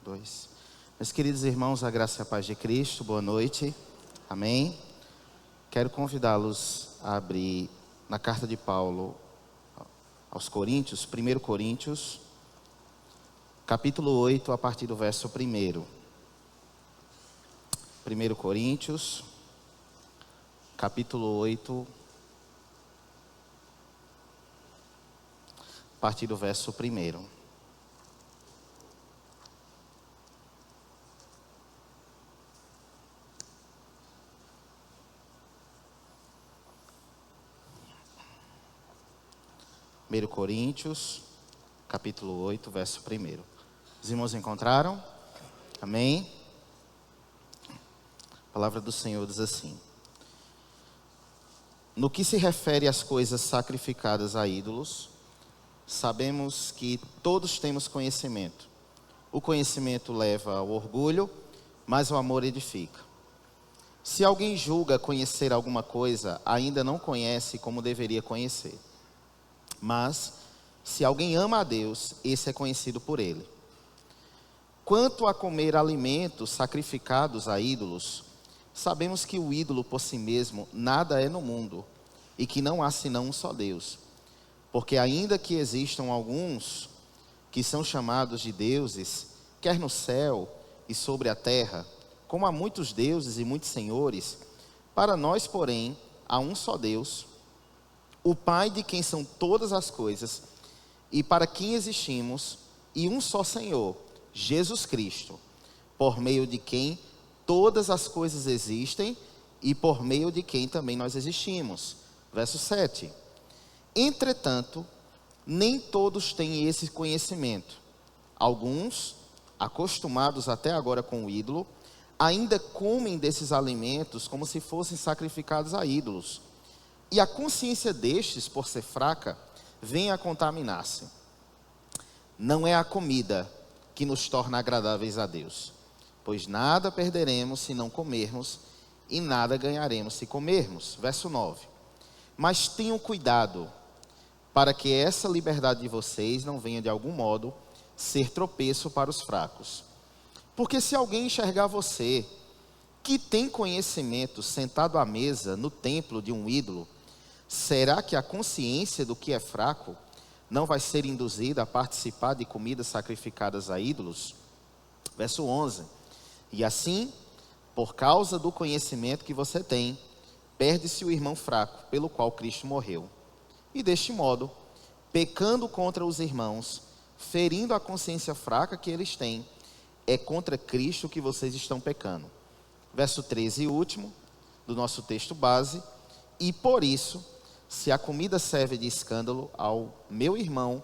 Dois. Meus queridos irmãos, a graça e a paz de Cristo, boa noite, amém? Quero convidá-los a abrir na carta de Paulo aos Coríntios, 1 Coríntios, capítulo 8, a partir do verso 1. 1 Coríntios, capítulo 8, a partir do verso 1. Coríntios, capítulo 8, verso 1. Os irmãos encontraram? Amém? A palavra do Senhor diz assim: no que se refere às coisas sacrificadas a ídolos, sabemos que todos temos conhecimento. O conhecimento leva ao orgulho, mas o amor edifica. Se alguém julga conhecer alguma coisa, ainda não conhece como deveria conhecer. Mas, se alguém ama a Deus, esse é conhecido por Ele. Quanto a comer alimentos sacrificados a ídolos, sabemos que o ídolo por si mesmo nada é no mundo, e que não há senão um só Deus. Porque ainda que existam alguns que são chamados de deuses, quer no céu e sobre a terra, como há muitos deuses e muitos senhores, para nós, porém, há um só Deus, o Pai de quem são todas as coisas, e para quem existimos, e um só Senhor, Jesus Cristo, por meio de quem todas as coisas existem, e por meio de quem também nós existimos. Verso 7. Entretanto, nem todos têm esse conhecimento. Alguns, acostumados até agora com o ídolo, ainda comem desses alimentos como se fossem sacrificados a ídolos. E a consciência destes, por ser fraca, vem a contaminar-se. Não é a comida que nos torna agradáveis a Deus, pois nada perderemos se não comermos, e nada ganharemos se comermos. Verso 9. Mas tenham cuidado, para que essa liberdade de vocês não venha de algum modo ser tropeço para os fracos. Porque se alguém enxergar você, que tem conhecimento, sentado à mesa no templo de um ídolo, será que a consciência do que é fraco não vai ser induzida a participar de comidas sacrificadas a ídolos? Verso 11. E assim, por causa do conhecimento que você tem, perde-se o irmão fraco, pelo qual Cristo morreu. E deste modo, pecando contra os irmãos, ferindo a consciência fraca que eles têm, é contra Cristo que vocês estão pecando. Verso 13 e último, do nosso texto base. E por isso, se a comida serve de escândalo ao meu irmão,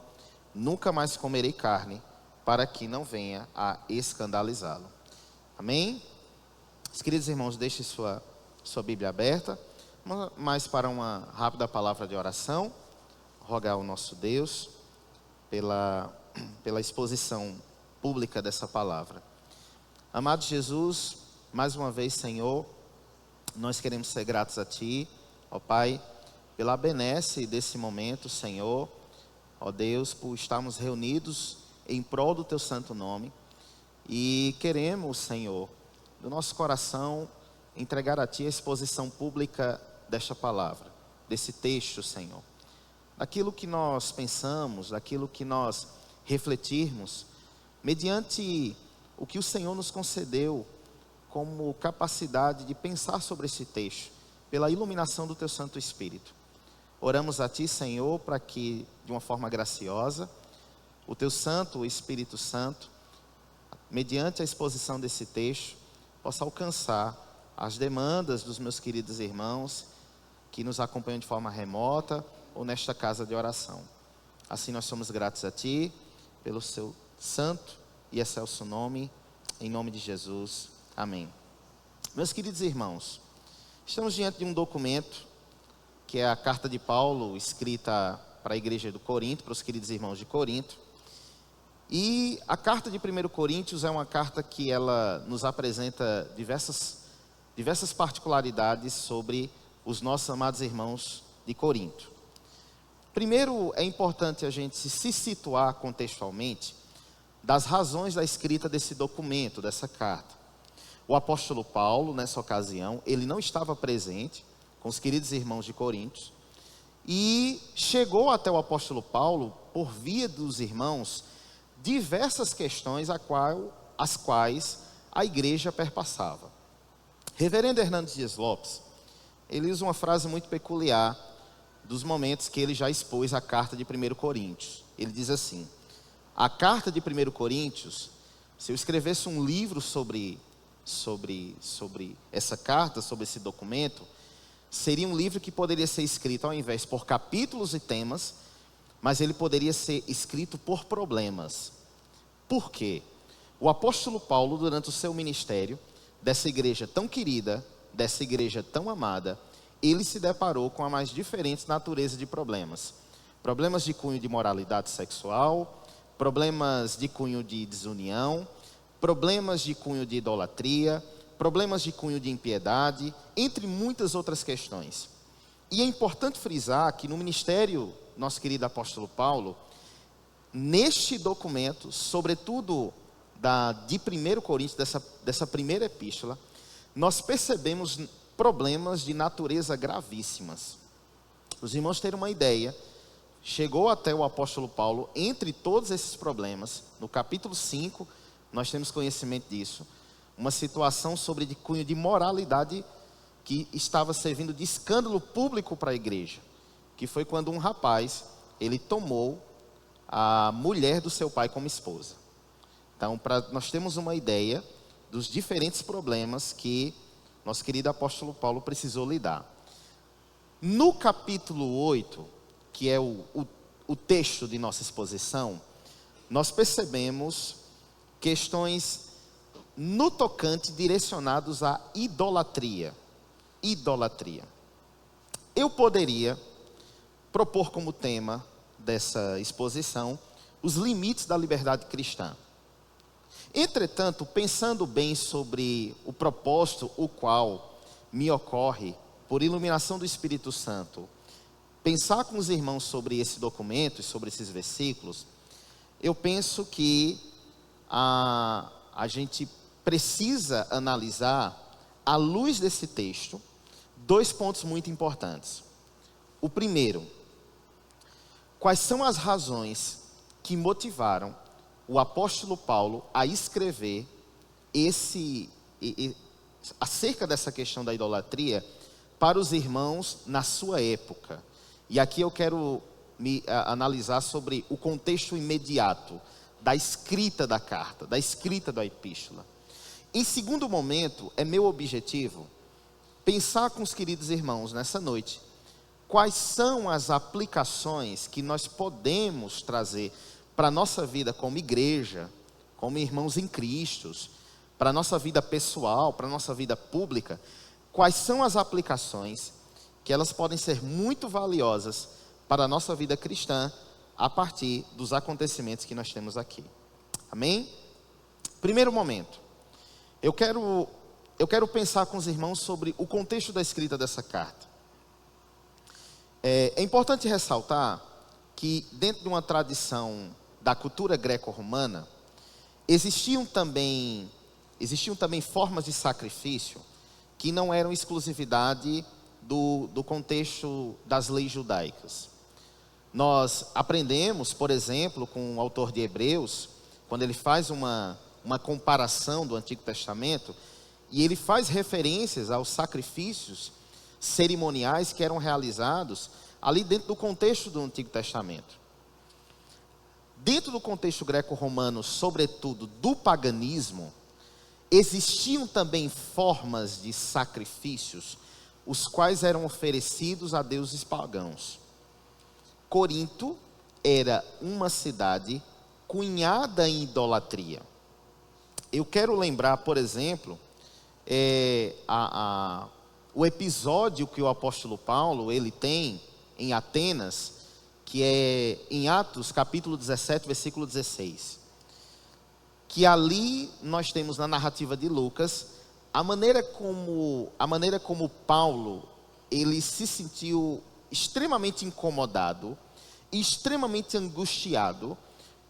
nunca mais comerei carne, para que não venha a escandalizá-lo. Amém? Os queridos irmãos, deixe sua Bíblia aberta, mas para uma rápida palavra de oração, rogar ao nosso Deus pela exposição pública dessa palavra. Amado Jesus, mais uma vez, Senhor, nós queremos ser gratos a Ti, ó Pai, pela benesse desse momento, Senhor, ó Deus, por estarmos reunidos em prol do Teu santo nome, e queremos, Senhor, do nosso coração, entregar a Ti a exposição pública desta palavra, desse texto, Senhor. Daquilo que nós pensamos, daquilo que nós refletirmos, mediante o que o Senhor nos concedeu como capacidade de pensar sobre esse texto, pela iluminação do Teu Santo Espírito. Oramos a Ti, Senhor, para que, de uma forma graciosa, o Teu Santo, o Espírito Santo, mediante a exposição desse texto, possa alcançar as demandas dos meus queridos irmãos que nos acompanham de forma remota ou nesta casa de oração. Assim nós somos gratos a Ti, pelo Seu santo e excelso nome, em nome de Jesus. Amém. Meus queridos irmãos, estamos diante de um documento que é a carta de Paulo, escrita para a igreja do Corinto, para os queridos irmãos de Corinto. E a carta de 1 Coríntios é uma carta que ela nos apresenta diversas particularidades sobre os nossos amados irmãos de Corinto. Primeiro, é importante a gente se situar contextualmente das razões da escrita desse documento, dessa carta. O apóstolo Paulo, nessa ocasião, ele não estava presente com os queridos irmãos de Coríntios, e chegou até o apóstolo Paulo, por via dos irmãos, diversas questões as quais a igreja perpassava. Reverendo Hernandes Dias Lopes, ele usa uma frase muito peculiar dos momentos que ele já expôs a carta de 1 Coríntios. Ele diz assim: a carta de 1 Coríntios, se eu escrevesse um livro sobre essa carta, sobre esse documento, seria um livro que poderia ser escrito ao invés por capítulos e temas, mas ele poderia ser escrito por problemas. Por quê? O apóstolo Paulo, durante o seu ministério, dessa igreja tão querida, dessa igreja tão amada, ele se deparou com a mais diferentes natureza de problemas. Problemas de cunho de moralidade sexual, problemas de cunho de desunião, problemas de cunho de idolatria, problemas de cunho de impiedade, entre muitas outras questões. E é importante frisar que no ministério, nosso querido apóstolo Paulo, neste documento, sobretudo de 1 Coríntios, dessa primeira epístola, nós percebemos problemas de natureza gravíssimas. Os irmãos terem uma ideia, chegou até o apóstolo Paulo, entre todos esses problemas, no capítulo 5, nós temos conhecimento disso, uma situação sobre de cunho de moralidade que estava servindo de escândalo público para a igreja, que foi quando um rapaz, ele tomou a mulher do seu pai como esposa. Então, nós temos uma ideia dos diferentes problemas que nosso querido apóstolo Paulo precisou lidar. No capítulo 8, que é o texto de nossa exposição, nós percebemos questões no tocante direcionados à idolatria. Idolatria. Eu poderia propor como tema dessa exposição os limites da liberdade cristã. Entretanto, pensando bem sobre o propósito o qual me ocorre, por iluminação do Espírito Santo, pensar com os irmãos sobre esse documento e sobre esses versículos, eu penso que a gente precisa analisar, à luz desse texto, 2 pontos muito importantes. O primeiro, quais são as razões que motivaram o apóstolo Paulo a escrever acerca dessa questão da idolatria para os irmãos na sua época. E aqui eu quero analisar sobre o contexto imediato da escrita da carta, da escrita da epístola. Em segundo momento, é meu objetivo pensar com os queridos irmãos nessa noite quais são as aplicações que nós podemos trazer para a nossa vida como igreja, como irmãos em Cristo, para a nossa vida pessoal, para a nossa vida pública. Quais são as aplicações que elas podem ser muito valiosas para a nossa vida cristã a partir dos acontecimentos que nós temos aqui. Amém? Primeiro momento, eu quero pensar com os irmãos sobre o contexto da escrita dessa carta. É importante ressaltar que dentro de uma tradição da cultura greco-romana, existiam também formas de sacrifício que não eram exclusividade do contexto das leis judaicas. Nós aprendemos, por exemplo, com o autor de Hebreus, quando ele faz uma comparação do Antigo Testamento, e ele faz referências aos sacrifícios cerimoniais que eram realizados ali dentro do contexto do Antigo Testamento. Dentro do contexto greco-romano, sobretudo do paganismo, existiam também formas de sacrifícios, os quais eram oferecidos a deuses pagãos. Corinto era uma cidade cunhada em idolatria. Eu quero lembrar, por exemplo, o episódio que o apóstolo Paulo ele tem em Atenas, que é em Atos capítulo 17, versículo 16. Que ali nós temos na narrativa de Lucas a maneira como Paulo ele se sentiu extremamente incomodado, extremamente angustiado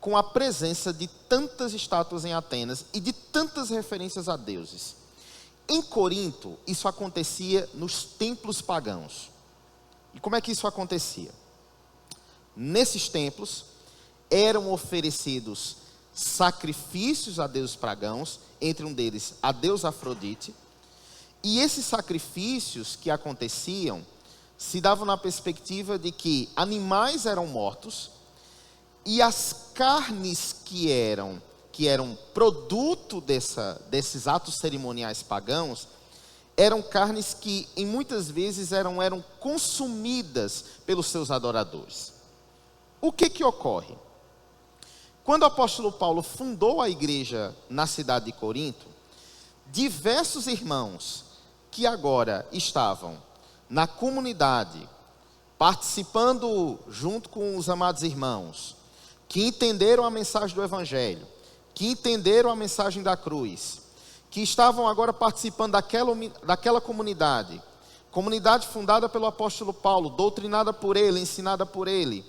com a presença de tantas estátuas em Atenas e de tantas referências a deuses. Em Corinto, isso acontecia nos templos pagãos. E como é que isso acontecia? Nesses templos, eram oferecidos sacrifícios a deuses pagãos, entre um deles a deusa Afrodite, e esses sacrifícios que aconteciam se davam na perspectiva de que animais eram mortos e as carnes que eram produto desses atos cerimoniais pagãos eram carnes que em muitas vezes eram consumidas pelos seus adoradores. O que ocorre? Quando o apóstolo Paulo fundou a igreja na cidade de Corinto, diversos irmãos que agora estavam na comunidade, participando junto com os amados irmãos, que entenderam a mensagem do Evangelho, que entenderam a mensagem da cruz, que estavam agora participando daquela comunidade fundada pelo apóstolo Paulo, doutrinada por ele, ensinada por ele.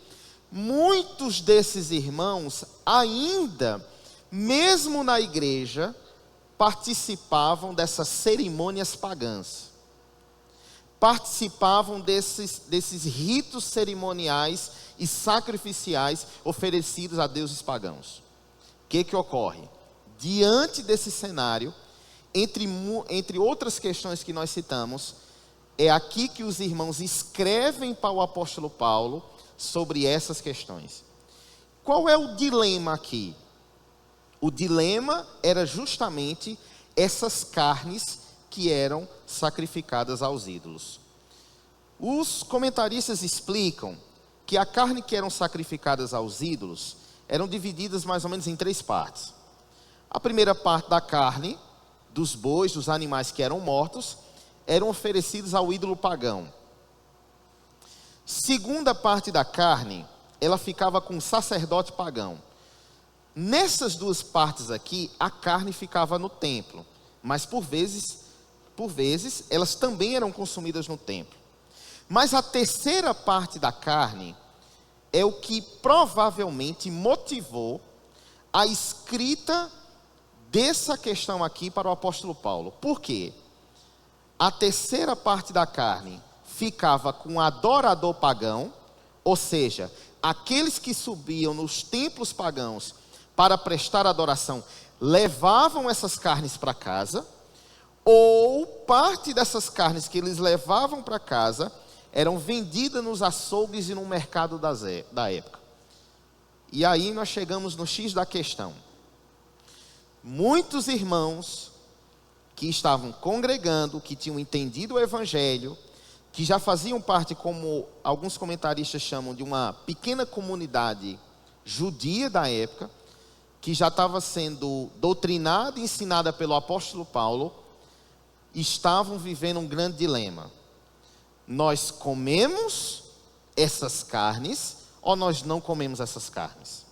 Muitos desses irmãos ainda, mesmo na igreja, participavam dessas cerimônias pagãs. Participavam desses ritos cerimoniais e sacrificiais oferecidos a deuses pagãos. O que ocorre? Diante desse cenário, entre outras questões que nós citamos, é aqui que os irmãos escrevem para o apóstolo Paulo sobre essas questões. Qual é o dilema aqui? O dilema era justamente essas carnes que eram sacrificadas aos ídolos. Os comentaristas explicam que a carne que eram sacrificadas aos ídolos eram divididas mais ou menos em 3 partes. A primeira parte da carne, dos bois, dos animais que eram mortos, eram oferecidos ao ídolo pagão. Segunda parte da carne, ela ficava com o sacerdote pagão. Nessas 2 partes aqui, a carne ficava no templo, mas por vezes elas também eram consumidas no templo. Mas a terceira parte da carne é o que provavelmente motivou a escrita dessa questão aqui para o apóstolo Paulo. Por quê? A terceira parte da carne ficava com o adorador pagão, ou seja, aqueles que subiam nos templos pagãos para prestar adoração, levavam essas carnes para casa, ou parte dessas carnes que eles levavam para casa eram vendidas nos açougues e no mercado da época. E aí nós chegamos no X da questão. Muitos irmãos que estavam congregando, que tinham entendido o Evangelho, que já faziam parte, como alguns comentaristas chamam, de uma pequena comunidade judia da época, que já estava sendo doutrinada e ensinada pelo apóstolo Paulo, estavam vivendo um grande dilema. Nós comemos essas carnes ou nós não comemos essas carnes?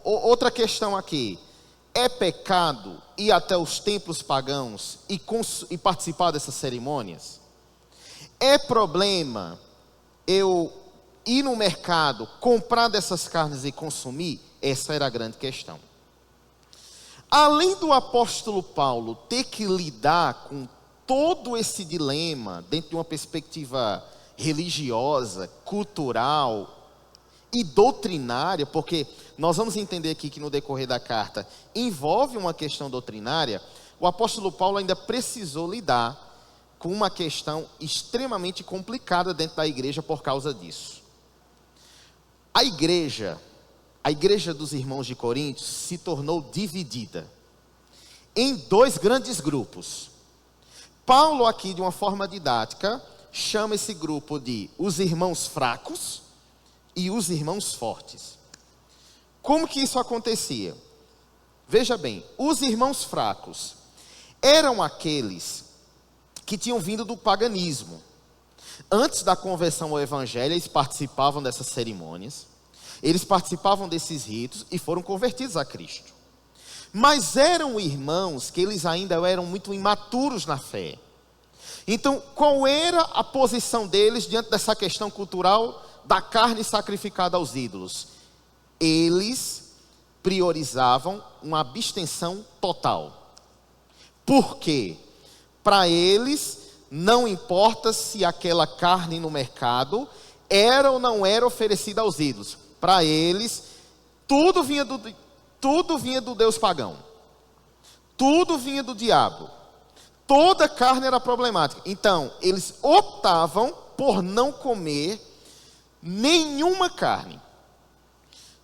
Outra questão aqui. É pecado ir até os templos pagãos e participar dessas cerimônias? É problema eu ir no mercado, comprar dessas carnes e consumir? Essa era a grande questão. Além do apóstolo Paulo ter que lidar com todo esse dilema dentro de uma perspectiva religiosa, cultural e doutrinária, porque nós vamos entender aqui que no decorrer da carta envolve uma questão doutrinária, o apóstolo Paulo ainda precisou lidar com uma questão extremamente complicada dentro da igreja por causa disso. A igreja dos irmãos de Corinto se tornou dividida em 2 grandes grupos. Paulo aqui, de uma forma didática, chama esse grupo de os irmãos fracos e os irmãos fortes. Como que isso acontecia? Veja bem, os irmãos fracos eram aqueles que tinham vindo do paganismo. Antes da conversão ao evangelho, eles participavam dessas cerimônias, eles participavam desses ritos e foram convertidos a Cristo. Mas eram irmãos que eles ainda eram muito imaturos na fé. Então, qual era a posição deles diante dessa questão cultural da carne sacrificada aos ídolos? eles priorizavam uma abstenção total. Por quê? Para eles, não importa se aquela carne no mercado era ou não era oferecida aos ídolos. Para eles, tudo vinha do Deus pagão. Tudo vinha do diabo. Toda carne era problemática. Então, eles optavam por não comer nenhuma carne.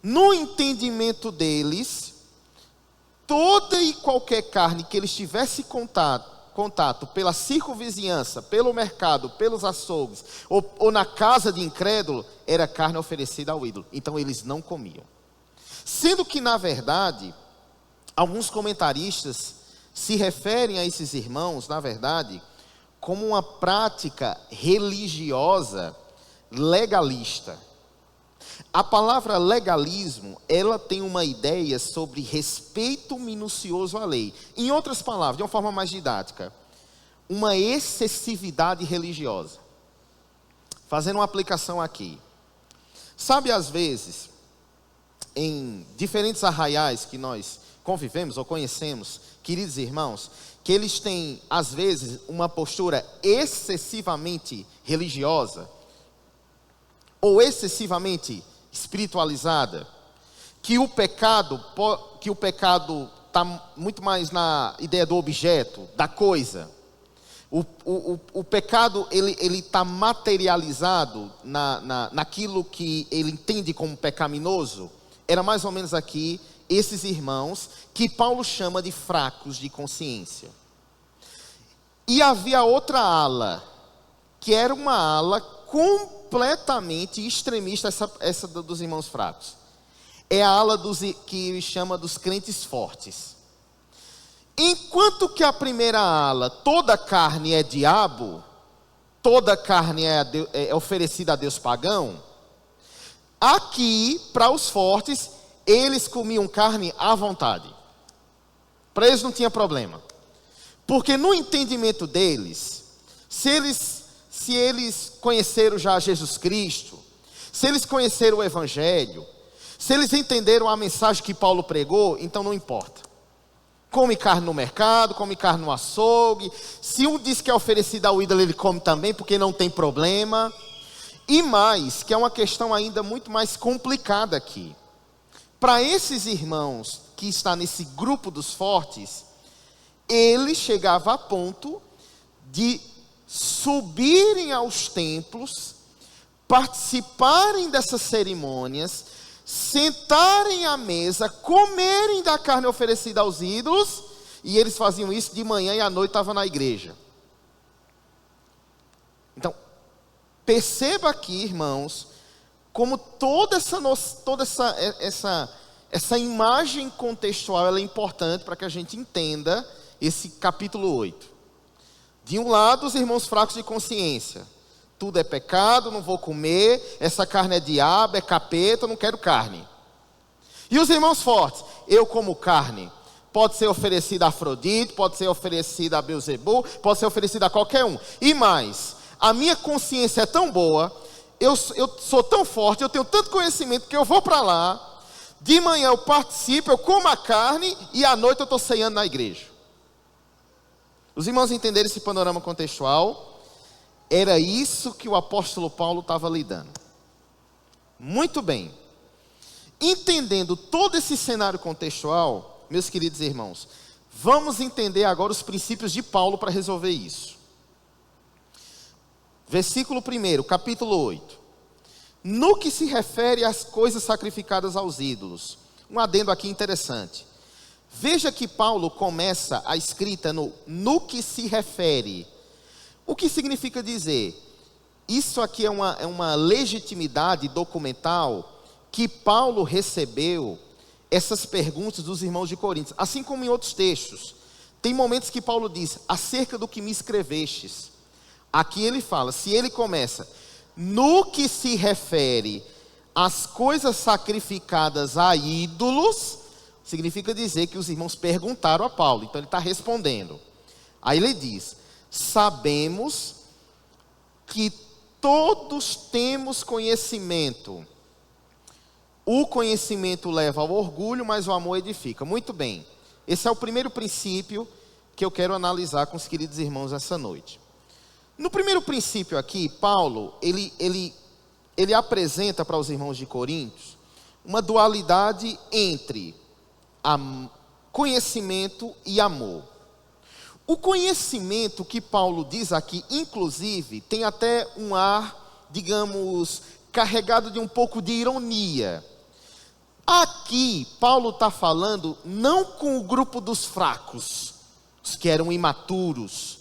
No entendimento deles, toda e qualquer carne que eles tivessem contato pela circunvizinhança, pelo mercado, pelos açougues, ou na casa de incrédulo, era carne oferecida ao ídolo. Então eles não comiam. Sendo que, na verdade, alguns comentaristas se referem a esses irmãos, na verdade, como uma prática religiosa legalista. A palavra legalismo, ela tem uma ideia sobre respeito minucioso à lei. Em outras palavras, de uma forma mais didática, uma excessividade religiosa. Fazendo uma aplicação aqui. Sabe, às vezes, em diferentes arraiais que nós convivemos ou conhecemos, queridos irmãos, que eles têm, às vezes, uma postura excessivamente religiosa, ou excessivamente espiritualizada, que o pecado está muito mais na ideia do objeto, da coisa. O pecado ele está materializado naquilo que ele entende como pecaminoso. Era mais ou menos aqui esses irmãos que Paulo chama de fracos de consciência. E havia outra ala, que era uma ala completamente extremista, essa dos irmãos fracos. É a ala que chama dos crentes fortes. Enquanto que a primeira ala, toda carne é diabo, toda carne é oferecida a Deus pagão, aqui, para os fortes, eles comiam carne à vontade. Para eles não tinha problema. Porque no entendimento deles, se eles conheceram já Jesus Cristo, se eles conheceram o Evangelho, se eles entenderam a mensagem que Paulo pregou, então não importa. Come carne no mercado, come carne no açougue. Se um diz que é oferecida ao ídolo, ele come também, porque não tem problema. E mais, que é uma questão ainda muito mais complicada aqui. Para esses irmãos que estão nesse grupo dos fortes, ele chegava a ponto de subirem aos templos, participarem dessas cerimônias, sentarem à mesa, comerem da carne oferecida aos ídolos, e eles faziam isso de manhã e à noite estavam na igreja. Então, perceba aqui, irmãos, como toda essa imagem contextual ela é importante para que a gente entenda esse capítulo 8. De um lado, os irmãos fracos de consciência. Tudo é pecado, não vou comer, essa carne é diabo, é capeta, não quero carne. E os irmãos fortes, eu como carne, pode ser oferecida a Afrodite, pode ser oferecida a Beelzebul, pode ser oferecida a qualquer um. E mais, a minha consciência é tão boa, eu sou tão forte, eu tenho tanto conhecimento que eu vou para lá, de manhã eu participo, eu como a carne e à noite eu estou ceando na igreja. Os irmãos entenderam esse panorama contextual? Era isso que o apóstolo Paulo estava lidando. Muito bem. Entendendo todo esse cenário contextual, meus queridos irmãos, vamos entender agora os princípios de Paulo para resolver isso. Versículo 1, capítulo 8. No que se refere às coisas sacrificadas aos ídolos, um adendo aqui interessante. Veja que Paulo começa a escrita no que se refere. O que significa dizer? Isso aqui é uma legitimidade documental que Paulo recebeu essas perguntas dos irmãos de Corinto, assim como em outros textos. Tem momentos que Paulo diz, acerca do que me escrevestes. Aqui ele fala, se ele começa, no que se refere às coisas sacrificadas a ídolos, significa dizer que os irmãos perguntaram a Paulo, então ele está respondendo. Aí ele diz, sabemos que todos temos conhecimento O conhecimento leva ao orgulho, mas o amor edifica. Muito bem. Esse é o primeiro princípio que eu quero analisar com os queridos irmãos essa noite. No primeiro princípio aqui, Paulo, ele apresenta para os irmãos de Coríntios uma dualidade entre conhecimento e amor. O conhecimento que Paulo diz aqui, inclusive, tem até um ar, digamos, carregado de um pouco de ironia. Aqui, Paulo está falando não com o grupo dos fracos, os que eram imaturos.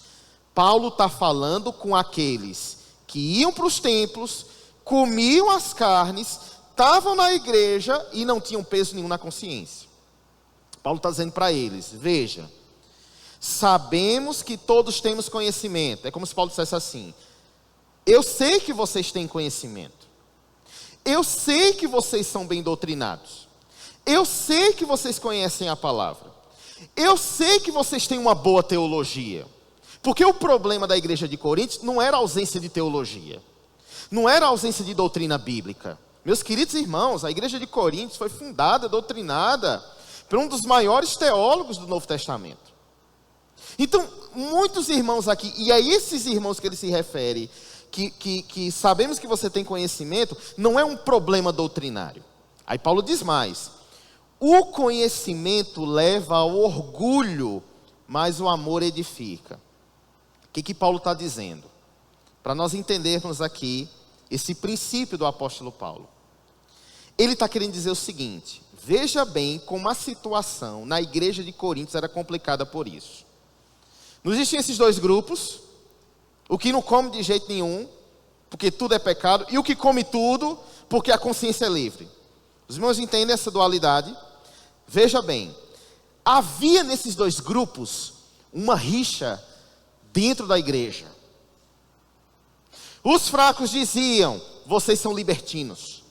Paulo está falando com aqueles que iam para os templos, comiam as carnes, estavam na igreja e não tinham peso nenhum na consciência. Paulo está dizendo para eles, veja, sabemos que todos temos conhecimento. É como se Paulo dissesse assim, eu sei que vocês têm conhecimento. Eu sei que vocês são bem doutrinados. Eu sei que vocês conhecem a palavra. Eu sei que vocês têm uma boa teologia. Porque o problema da igreja de Coríntios não era a ausência de teologia. Não era a ausência de doutrina bíblica. Meus queridos irmãos, a igreja de Coríntios foi fundada, doutrinada, por um dos maiores teólogos do Novo Testamento. Então, muitos irmãos aqui, e a esses irmãos que ele se refere, que sabemos que você tem conhecimento, não é um problema doutrinário. Aí Paulo diz mais, o conhecimento leva ao orgulho, mas o amor edifica. O que Paulo está dizendo? Para nós entendermos aqui esse princípio do apóstolo Paulo. Ele está querendo dizer o seguinte, veja bem como a situação na igreja de Coríntios era complicada por isso. Não existem esses dois grupos, o que não come de jeito nenhum, porque tudo é pecado, e o que come tudo, porque a consciência é livre. Os irmãos entendem essa dualidade? Veja bem, havia nesses dois grupos uma rixa dentro da igreja. Os fracos diziam, vocês são libertinos.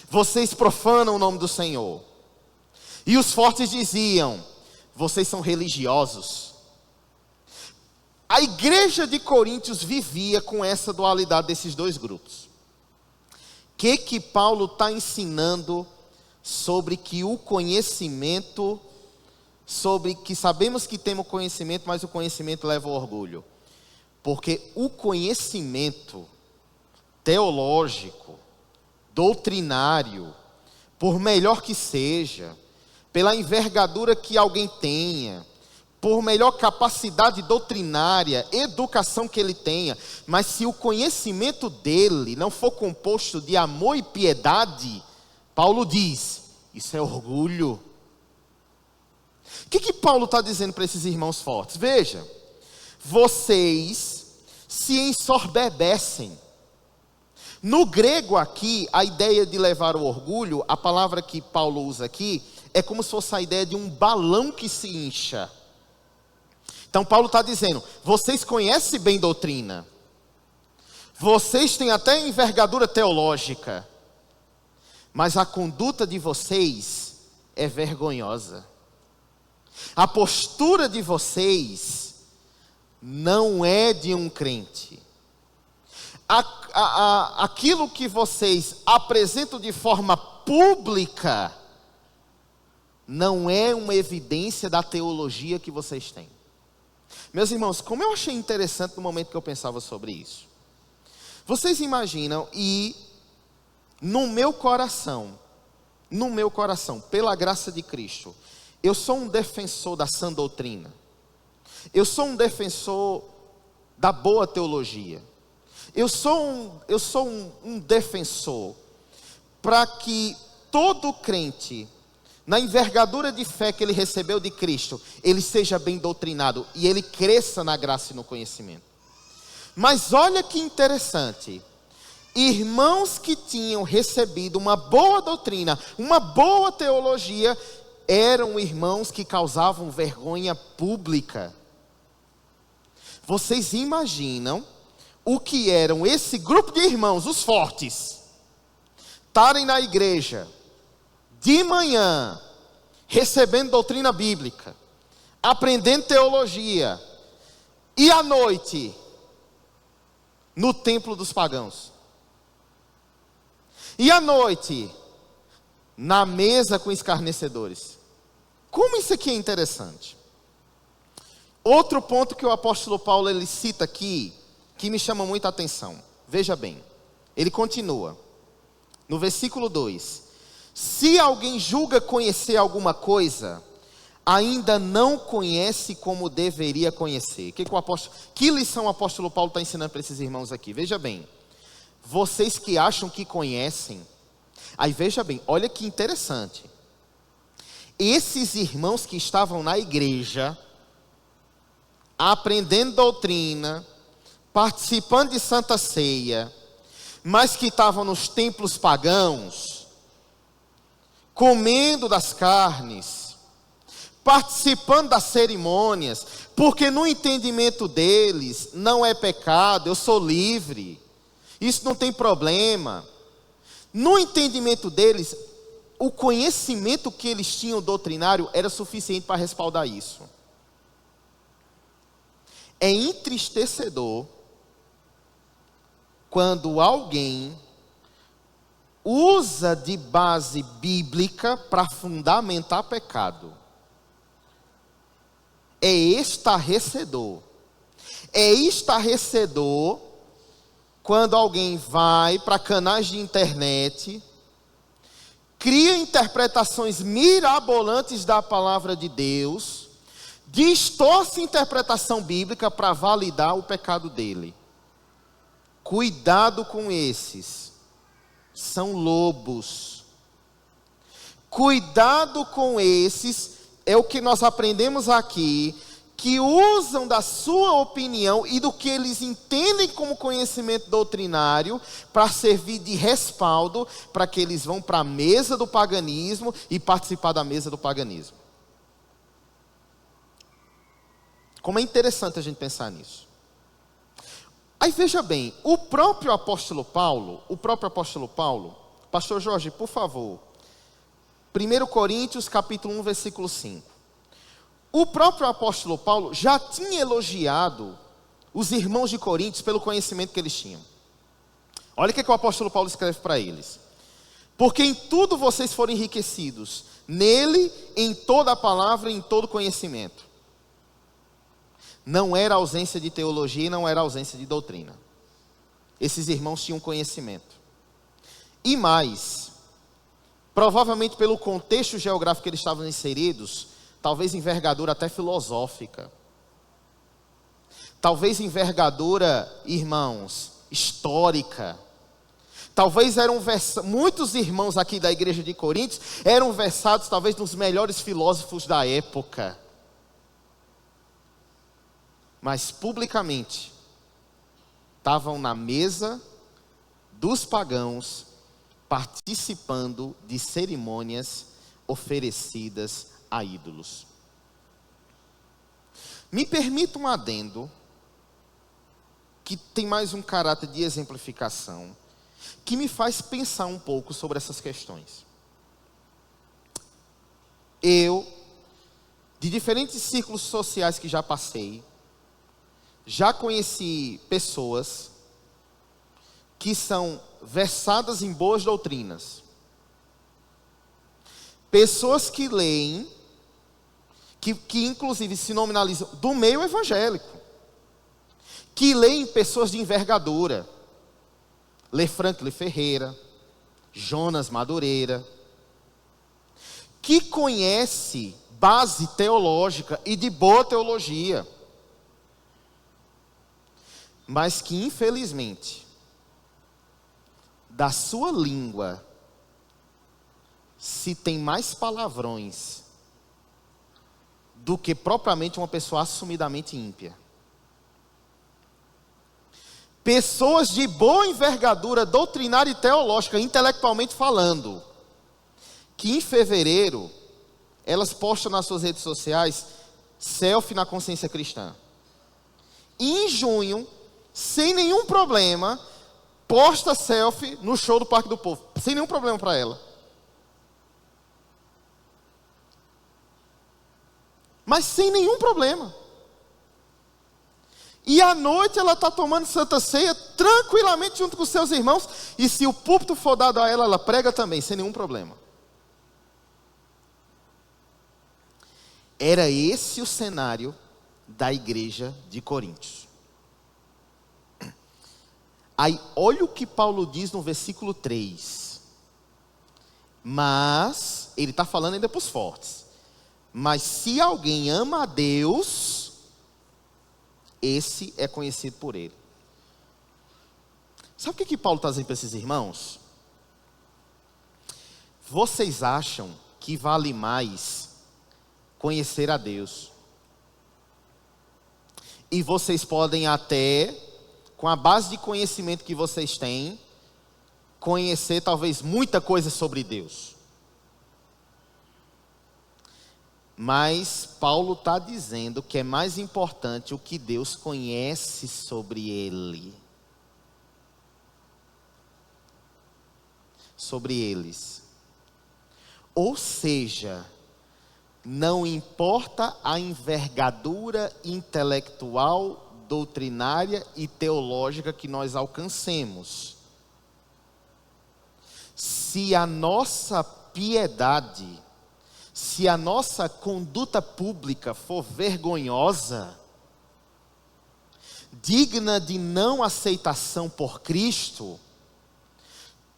Vocês profanam o nome do Senhor. E os fortes diziam, vocês são religiosos. A igreja de Coríntios vivia com essa dualidade desses dois grupos. O que Paulo está ensinando sobre que o conhecimento, sobre que sabemos que temos conhecimento, mas o conhecimento leva ao orgulho? Porque o conhecimento teológico, doutrinário, por melhor que seja, pela envergadura que alguém tenha, por melhor capacidade doutrinária, educação que ele tenha, mas se o conhecimento dele não for composto de amor e piedade, Paulo diz, isso é orgulho. O que Paulo está dizendo para esses irmãos fortes? Veja, vocês se ensoberbecem. No grego aqui, a ideia de levar o orgulho, a palavra que Paulo usa aqui, é como se fosse a ideia de um balão que se incha. Então Paulo está dizendo, vocês conhecem bem doutrina, vocês têm até envergadura teológica, mas a conduta de vocês é vergonhosa. A postura de vocês não é de um crente. Aquilo que vocês apresentam de forma pública não é uma evidência da teologia que vocês têm. Meus irmãos, como eu achei interessante no momento que eu pensava sobre isso. Vocês imaginam, e no meu coração, pela graça de Cristo, eu sou um defensor da sã doutrina. Eu sou um defensor da boa teologia. Eu sou um defensor para que todo crente, na envergadura de fé que ele recebeu de Cristo, ele seja bem doutrinado e ele cresça na graça e no conhecimento. Mas olha que interessante, irmãos que tinham recebido uma boa doutrina, uma boa teologia, eram irmãos que causavam vergonha pública. Vocês imaginam o que eram esse grupo de irmãos, os fortes, estarem na igreja de manhã, recebendo doutrina bíblica, aprendendo teologia, e à noite, no templo dos pagãos. E à noite, na mesa com escarnecedores. Como isso aqui é interessante. Outro ponto que o apóstolo Paulo ele cita aqui, que me chama muita atenção. Veja bem, ele continua, no versículo 2. Se alguém julga conhecer alguma coisa, ainda não conhece como deveria conhecer. Que lição o apóstolo Paulo está ensinando para esses irmãos aqui? Veja bem, vocês que acham que conhecem, aí veja bem, olha que interessante. Esses irmãos que estavam na igreja, aprendendo doutrina, participando de Santa Ceia, mas que estavam nos templos pagãos, comendo das carnes, participando das cerimônias, porque no entendimento deles, não é pecado, eu sou livre, isso não tem problema. No entendimento deles, o conhecimento que eles tinham doutrinário era suficiente para respaldar isso. É entristecedor quando alguém usa de base bíblica para fundamentar pecado. É estarrecedor. É estarrecedor quando alguém vai para canais de internet, cria interpretações mirabolantes da palavra de Deus, distorce a interpretação bíblica para validar o pecado dele. Cuidado com esses, são lobos. Cuidado com esses, é o que nós aprendemos aqui, que usam da sua opinião e do que eles entendem como conhecimento doutrinário para servir de respaldo para que eles vão para a mesa do paganismo e participar da mesa do paganismo. Como é interessante a gente pensar nisso. Aí veja bem, o próprio apóstolo Paulo, pastor Jorge, por favor, 1 Coríntios capítulo 1, versículo 5. O próprio apóstolo Paulo já tinha elogiado os irmãos de Coríntios pelo conhecimento que eles tinham. Olha o que o apóstolo Paulo escreve para eles. Porque em tudo vocês foram enriquecidos, nele, em toda a palavra e em todo conhecimento. Não era ausência de teologia e não era ausência de doutrina. Esses irmãos tinham conhecimento. E mais, provavelmente pelo contexto geográfico que eles estavam inseridos, talvez envergadura até filosófica. Talvez envergadura, irmãos, histórica. Talvez muitos irmãos aqui da igreja de Coríntios eram versados talvez nos melhores filósofos da época. Mas publicamente estavam na mesa dos pagãos, participando de cerimônias oferecidas a ídolos. Me permita um adendo, que tem mais um caráter de exemplificação, que me faz pensar um pouco sobre essas questões. Eu, de diferentes círculos sociais que já passei, já conheci pessoas que são versadas em boas doutrinas. Pessoas que leem, que inclusive se nominalizam do meio evangélico, que leem pessoas de envergadura, Lê Franklin Ferreira, Jonas Madureira, que conhece base teológica e de boa teologia, mas que infelizmente, da sua língua, se tem mais palavrões do que propriamente uma pessoa assumidamente ímpia. Pessoas de boa envergadura doutrinária e teológica, intelectualmente falando, que em fevereiro, elas postam nas suas redes sociais, selfie na consciência cristã. E em junho, sem nenhum problema, posta selfie no show do Parque do Povo, sem nenhum problema para ela. Mas sem nenhum problema. E à noite ela está tomando Santa Ceia tranquilamente junto com seus irmãos. E se o púlpito for dado a ela, ela prega também, sem nenhum problema. Era esse o cenário da igreja de Coríntios. Aí, olha o que Paulo diz no versículo 3. Mas, ele está falando ainda para os fortes. Mas se alguém ama a Deus, esse é conhecido por ele. Sabe o que Paulo está dizendo para esses irmãos? Vocês acham que vale mais conhecer a Deus? E vocês podem até, com a base de conhecimento que vocês têm, conhecer talvez muita coisa sobre Deus. Mas Paulo está dizendo que é mais importante o que Deus conhece sobre ele. Sobre eles. Ou seja, não importa a envergadura intelectual, doutrinária e teológica que nós alcancemos. Se a nossa piedade, se a nossa conduta pública for vergonhosa, digna de não aceitação por Cristo,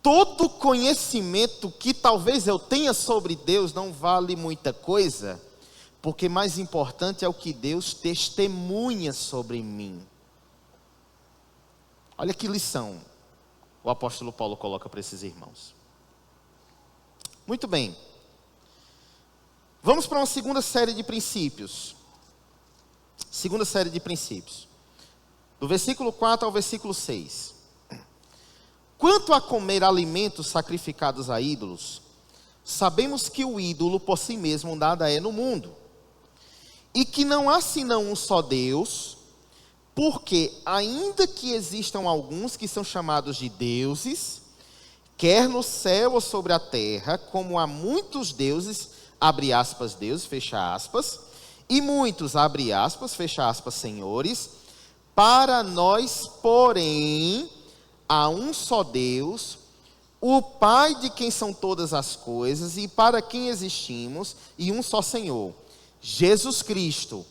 todo conhecimento que talvez eu tenha sobre Deus não vale muita coisa, porque mais importante é o que Deus testemunha sobre mim. Olha que lição o apóstolo Paulo coloca para esses irmãos. Muito bem. Vamos para uma segunda série de princípios. Segunda série de princípios. Do versículo 4 ao versículo 6. Quanto a comer alimentos sacrificados a ídolos, sabemos que o ídolo por si mesmo nada é no mundo, e que não há senão um só Deus, porque ainda que existam alguns que são chamados de deuses, quer no céu ou sobre a terra, como há muitos deuses, abre aspas, deuses, fecha aspas, e muitos, abre aspas, fecha aspas, senhores, para nós, porém, há um só Deus, o Pai de quem são todas as coisas, e para quem existimos, e um só Senhor, Jesus Cristo,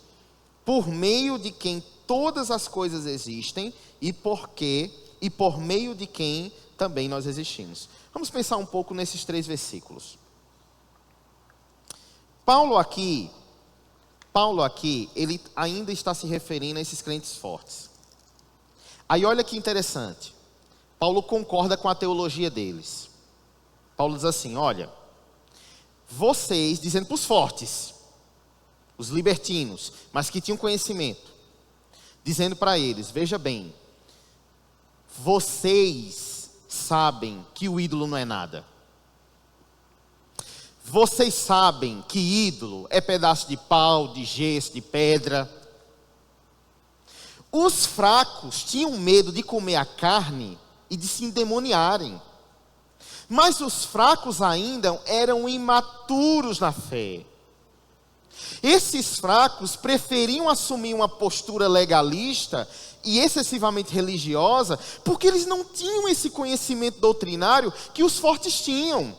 por meio de quem todas as coisas existem, e por meio de quem também nós existimos. Vamos pensar um pouco nesses 3 versículos. Paulo aqui, ele ainda está se referindo a esses crentes fortes. Aí olha que interessante. Paulo concorda com a teologia deles. Paulo diz assim, olha, vocês, dizendo para os fortes, os libertinos, mas que tinham conhecimento, dizendo para eles, veja bem, vocês sabem que o ídolo não é nada. Vocês sabem que ídolo é pedaço de pau, de gesso, de pedra. Os fracos tinham medo de comer a carne e de se endemoniarem. Mas os fracos ainda eram imaturos na fé. Esses fracos preferiam assumir uma postura legalista e excessivamente religiosa, porque eles não tinham esse conhecimento doutrinário que os fortes tinham.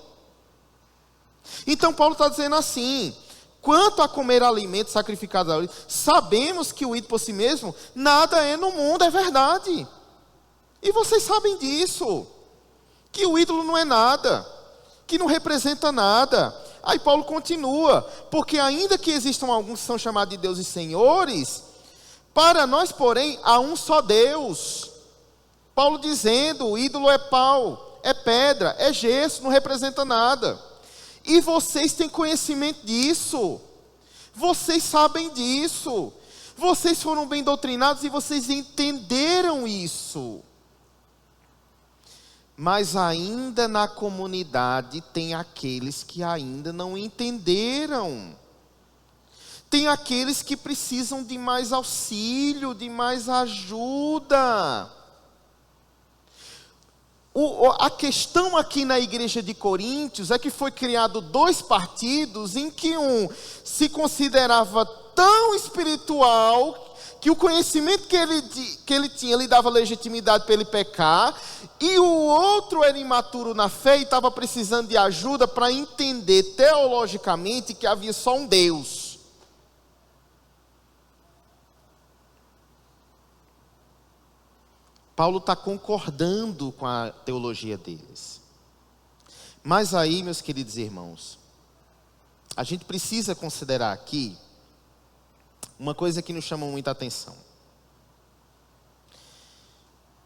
Então Paulo está dizendo assim, quanto a comer alimentos sacrificados a ídolos, sabemos que o ídolo por si mesmo nada é no mundo, é verdade. E vocês sabem disso, que o ídolo não é nada, que não representa nada. Aí Paulo continua, porque ainda que existam alguns que são chamados de deuses senhores, para nós, porém, há um só Deus. Paulo dizendo, o ídolo é pau, é pedra, é gesso, não representa nada. E vocês têm conhecimento disso, vocês sabem disso, vocês foram bem doutrinados e vocês entenderam isso. Mas ainda na comunidade tem aqueles que ainda não entenderam. Tem aqueles que precisam de mais auxílio, de mais ajuda. A questão aqui na igreja de Coríntios é que foi criado 2 partidos em que um se considerava tão espiritual que o conhecimento que ele tinha lhe dava legitimidade para ele pecar, e o outro era imaturo na fé e estava precisando de ajuda para entender teologicamente que havia só um Deus. Paulo está concordando com a teologia deles. Mas aí, meus queridos irmãos, a gente precisa considerar aqui uma coisa que nos chama muita atenção.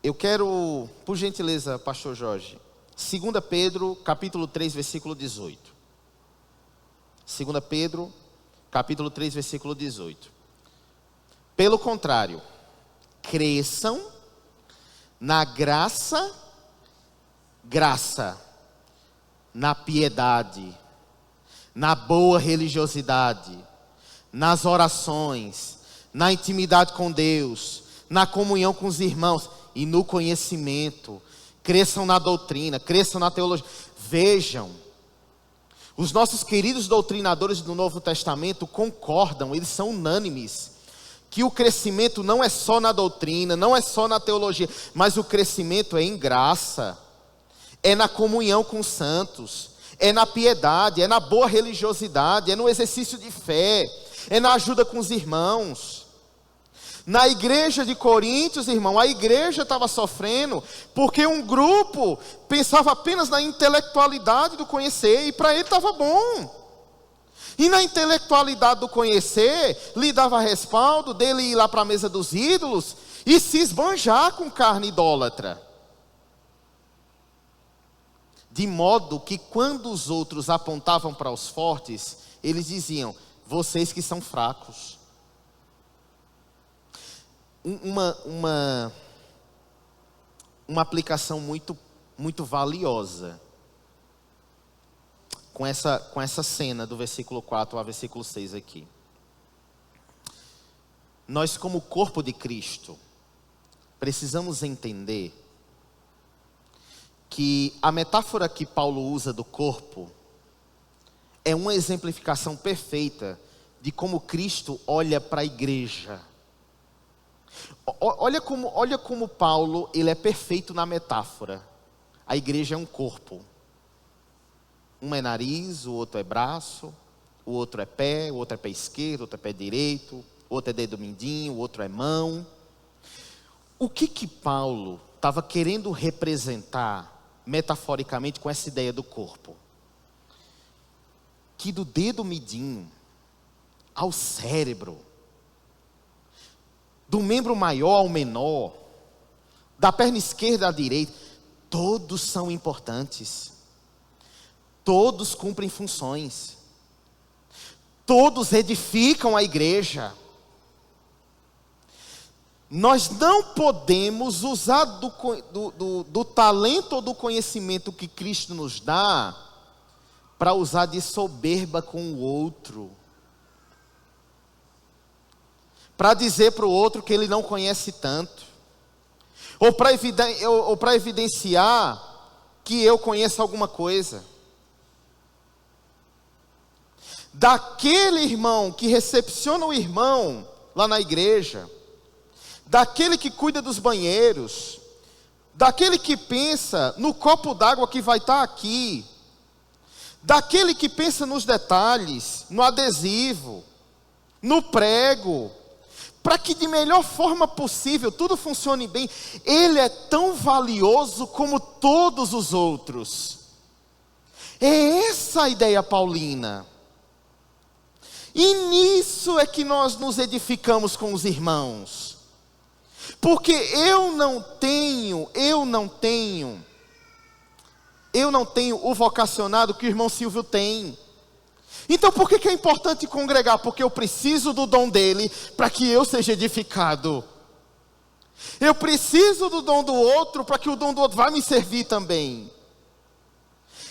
Eu quero, por gentileza, pastor Jorge, 2 Pedro, capítulo 3, versículo 18. 2 Pedro, capítulo 3, versículo 18. Pelo contrário, cresçam na graça, na piedade, na boa religiosidade, nas orações, na intimidade com Deus, na comunhão com os irmãos e no conhecimento. Cresçam na doutrina, cresçam na teologia. Vejam, os nossos queridos doutrinadores do Novo Testamento concordam, eles são unânimes, que o crescimento não é só na doutrina, não é só na teologia, mas o crescimento é em graça, é na comunhão com os santos, é na piedade, é na boa religiosidade, é no exercício de fé, é na ajuda com os irmãos. Na igreja de Coríntios, irmão, a igreja estava sofrendo porque um grupo pensava apenas na intelectualidade do conhecer, e para ele estava bom. E na intelectualidade do conhecer, lhe dava respaldo dele ir lá para a mesa dos ídolos e se esbanjar com carne idólatra. De modo que quando os outros apontavam para os fortes, eles diziam: vocês que são fracos. Uma aplicação muito valiosa com essa cena do versículo 4 ao versículo 6 aqui. Nós, como corpo de Cristo, precisamos entender que a metáfora que Paulo usa do corpo é uma exemplificação perfeita de como Cristo olha para a igreja. Olha como Paulo, ele é perfeito na metáfora. A igreja é um corpo. Um é nariz, o outro é braço, o outro é pé, o outro é pé esquerdo, o outro é pé direito, o outro é dedo mindinho, o outro é mão. O que Paulo estava querendo representar metaforicamente com essa ideia do corpo? Que do dedo midinho ao cérebro, do membro maior ao menor, da perna esquerda à direita, todos são importantes, todos cumprem funções, todos edificam a igreja. Nós não podemos usar do talento ou do conhecimento que Cristo nos dá para usar de soberba com o outro, para dizer para o outro que ele não conhece tanto, ou para evidenciar que eu conheço alguma coisa. Daquele irmão que recepciona o irmão lá na igreja, daquele que cuida dos banheiros, daquele que pensa no copo d'água que vai estar aqui, daquele que pensa nos detalhes, no adesivo, no prego, para que de melhor forma possível tudo funcione bem. Ele é tão valioso como todos os outros. É essa a ideia paulina. E nisso é que nós nos edificamos com os irmãos. Porque eu não tenho o vocacionado que o irmão Silvio tem. Então por que é importante congregar? Porque eu preciso do dom dele para que eu seja edificado. Eu preciso do dom do outro para que o dom do outro vá me servir também.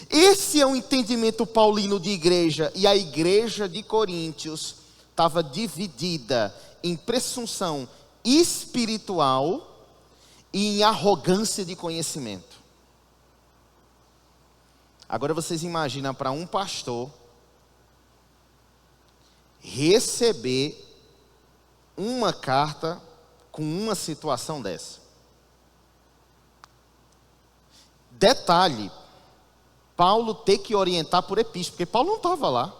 Esse é o entendimento paulino de igreja. E a igreja de Coríntios estava dividida em presunção espiritual e em arrogância de conhecimento. Agora vocês imaginam para um pastor receber uma carta com uma situação dessa. Detalhe, Paulo ter que orientar por epístola, porque Paulo não estava lá.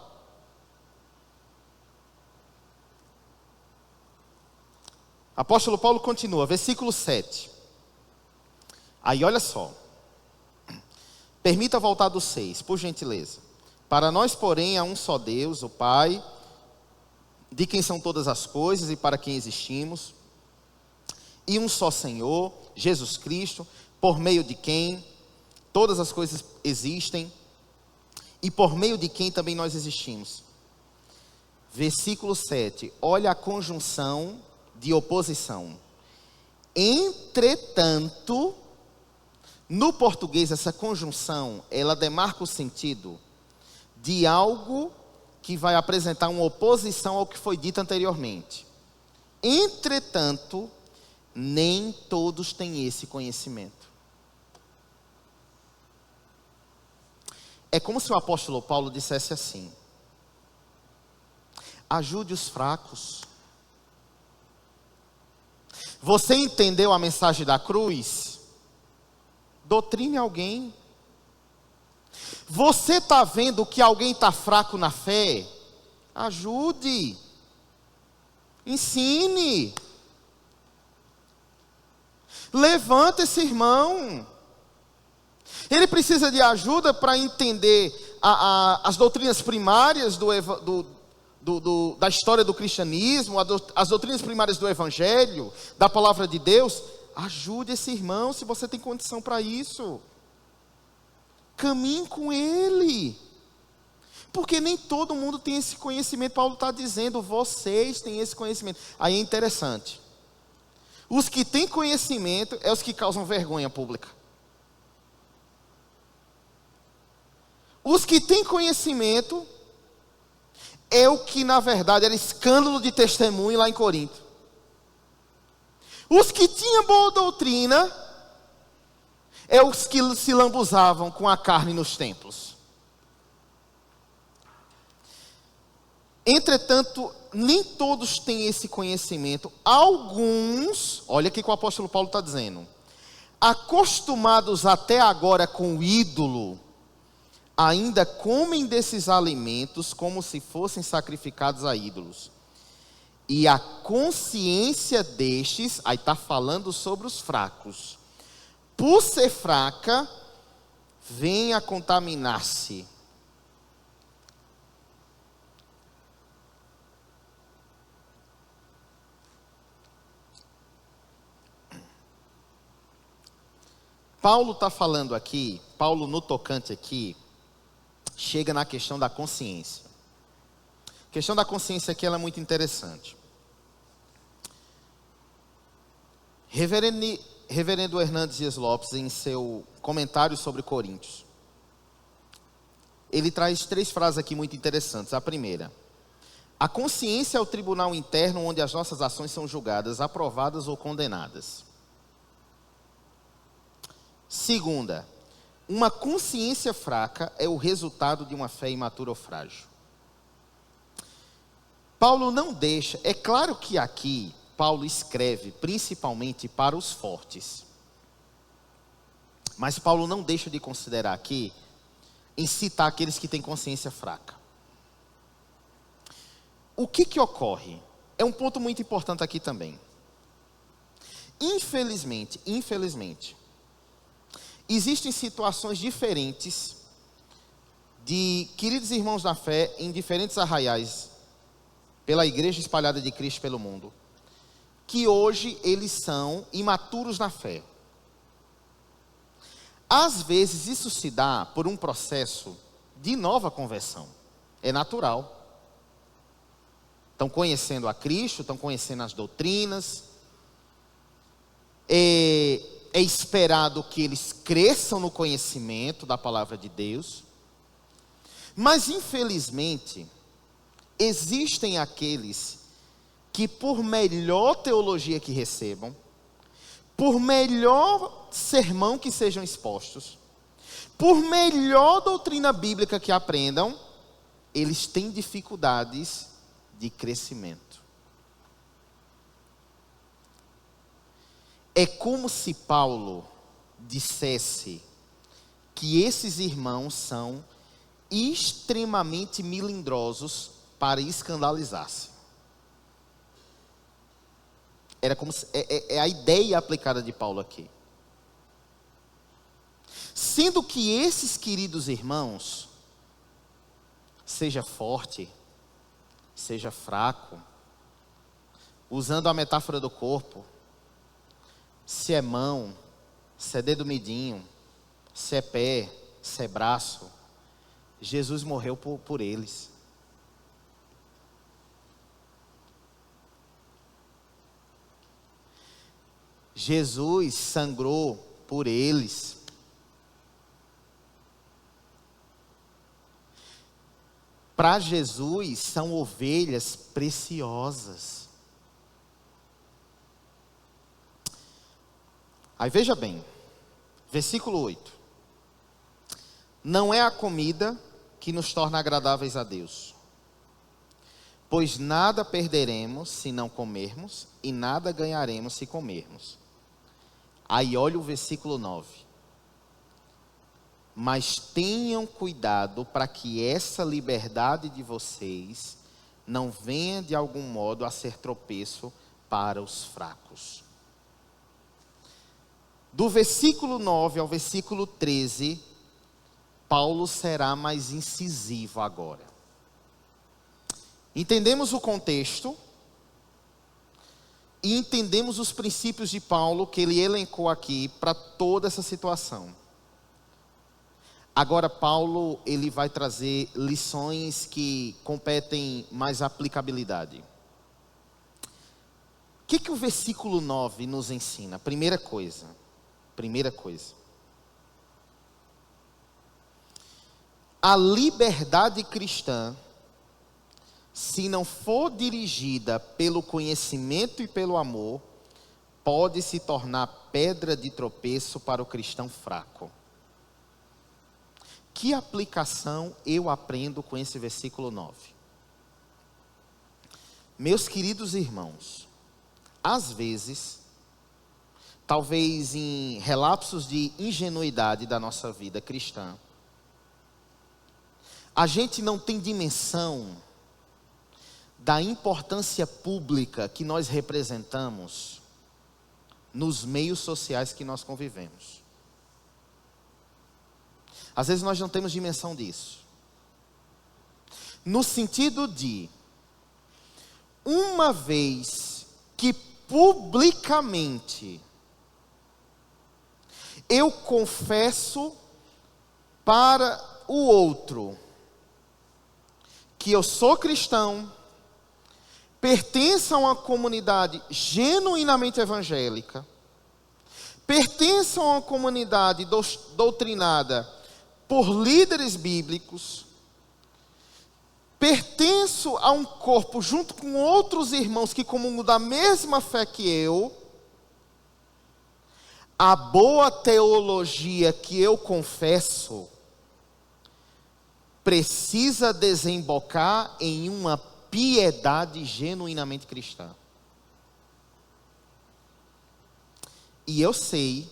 Apóstolo Paulo continua, versículo 7. Aí olha só. Permita voltar do 6, por gentileza. Para nós, porém, há um só Deus, o Pai, de quem são todas as coisas e para quem existimos, e um só Senhor, Jesus Cristo, por meio de quem todas as coisas existem e por meio de quem também nós existimos. Versículo 7, olha a conjunção de oposição. Entretanto, no português, essa conjunção, ela demarca o sentido de algo que vai apresentar uma oposição ao que foi dito anteriormente. Entretanto, nem todos têm esse conhecimento. É como se o apóstolo Paulo dissesse assim: ajude os fracos. Você entendeu a mensagem da cruz? Doutrine alguém. Você está vendo que alguém está fraco na fé? Ajude. Ensine. Levanta esse irmão. Ele precisa de ajuda para entender as doutrinas primárias da história do cristianismo, as doutrinas primárias do evangelho, da palavra de Deus. Ajude esse irmão se você tem condição para isso. Caminhe com ele. Porque nem todo mundo tem esse conhecimento. Paulo está dizendo, vocês têm esse conhecimento. Aí é interessante. Os que têm conhecimento é os que causam vergonha pública. Os que têm conhecimento é o que na verdade era escândalo de testemunho lá em Corinto. Os que tinham boa doutrina é os que se lambuzavam com a carne nos templos. Entretanto, nem todos têm esse conhecimento. Alguns, olha o que o apóstolo Paulo está dizendo, acostumados até agora com o ídolo, ainda comem desses alimentos como se fossem sacrificados a ídolos. E a consciência destes, aí está falando sobre os fracos, por ser fraca, vem a contaminar-se. Paulo está falando aqui, Paulo no tocante aqui, chega na questão da consciência. A questão da consciência aqui ela é muito interessante. Reverendo Hernandes Dias Lopes, em seu comentário sobre Coríntios, ele traz 3 frases aqui muito interessantes. A primeira: a consciência é o tribunal interno onde as nossas ações são julgadas, aprovadas ou condenadas. Segunda: uma consciência fraca é o resultado de uma fé imatura ou frágil. Paulo não deixa, é claro que aqui Paulo escreve principalmente para os fortes. Mas Paulo não deixa de considerar aqui, em citar aqueles que têm consciência fraca. O que ocorre? É um ponto muito importante aqui também. Infelizmente, existem situações diferentes de queridos irmãos da fé em diferentes arraiais pela igreja espalhada de Cristo pelo mundo, que hoje eles são imaturos na fé. Às vezes isso se dá por um processo de nova conversão. É natural. Estão conhecendo a Cristo, estão conhecendo as doutrinas. É esperado que eles cresçam no conhecimento da palavra de Deus. Mas infelizmente, existem aqueles que por melhor teologia que recebam, por melhor sermão que sejam expostos, por melhor doutrina bíblica que aprendam, eles têm dificuldades de crescimento. É como se Paulo dissesse que esses irmãos são extremamente melindrosos para escandalizar-se. Era como se, é a ideia aplicada de Paulo aqui. Sendo que esses queridos irmãos, seja forte, seja fraco, usando a metáfora do corpo, se é mão, se é dedo midinho, se é pé, se é braço, Jesus morreu por eles. Jesus sangrou por eles. Para Jesus são ovelhas preciosas. Aí veja bem, versículo 8. Não é a comida que nos torna agradáveis a Deus, pois nada perderemos se não comermos, e nada ganharemos se comermos. Aí olha o versículo 9. Mas tenham cuidado para que essa liberdade de vocês não venha de algum modo a ser tropeço para os fracos. Do versículo 9 ao versículo 13, Paulo será mais incisivo agora. Entendemos o contexto e entendemos os princípios de Paulo que ele elencou aqui para toda essa situação. Agora Paulo, ele vai trazer lições que competem mais aplicabilidade. O que o versículo 9 nos ensina? Primeira coisa. A liberdade cristã, se não for dirigida pelo conhecimento e pelo amor, pode se tornar pedra de tropeço para o cristão fraco. Que aplicação eu aprendo com esse versículo 9? Meus queridos irmãos, às vezes, talvez em relapsos de ingenuidade da nossa vida cristã, a gente não tem dimensão da importância pública que nós representamos nos meios sociais que nós convivemos. Às vezes nós não temos dimensão disso. No sentido de, uma vez que publicamente eu confesso para o outro que eu sou cristão, pertenço a uma comunidade genuinamente evangélica, pertenço a uma comunidade doutrinada por líderes bíblicos, pertenço a um corpo junto com outros irmãos que comungam da mesma fé que eu, a boa teologia que eu confesso precisa desembocar em uma piedade genuinamente cristã. E eu sei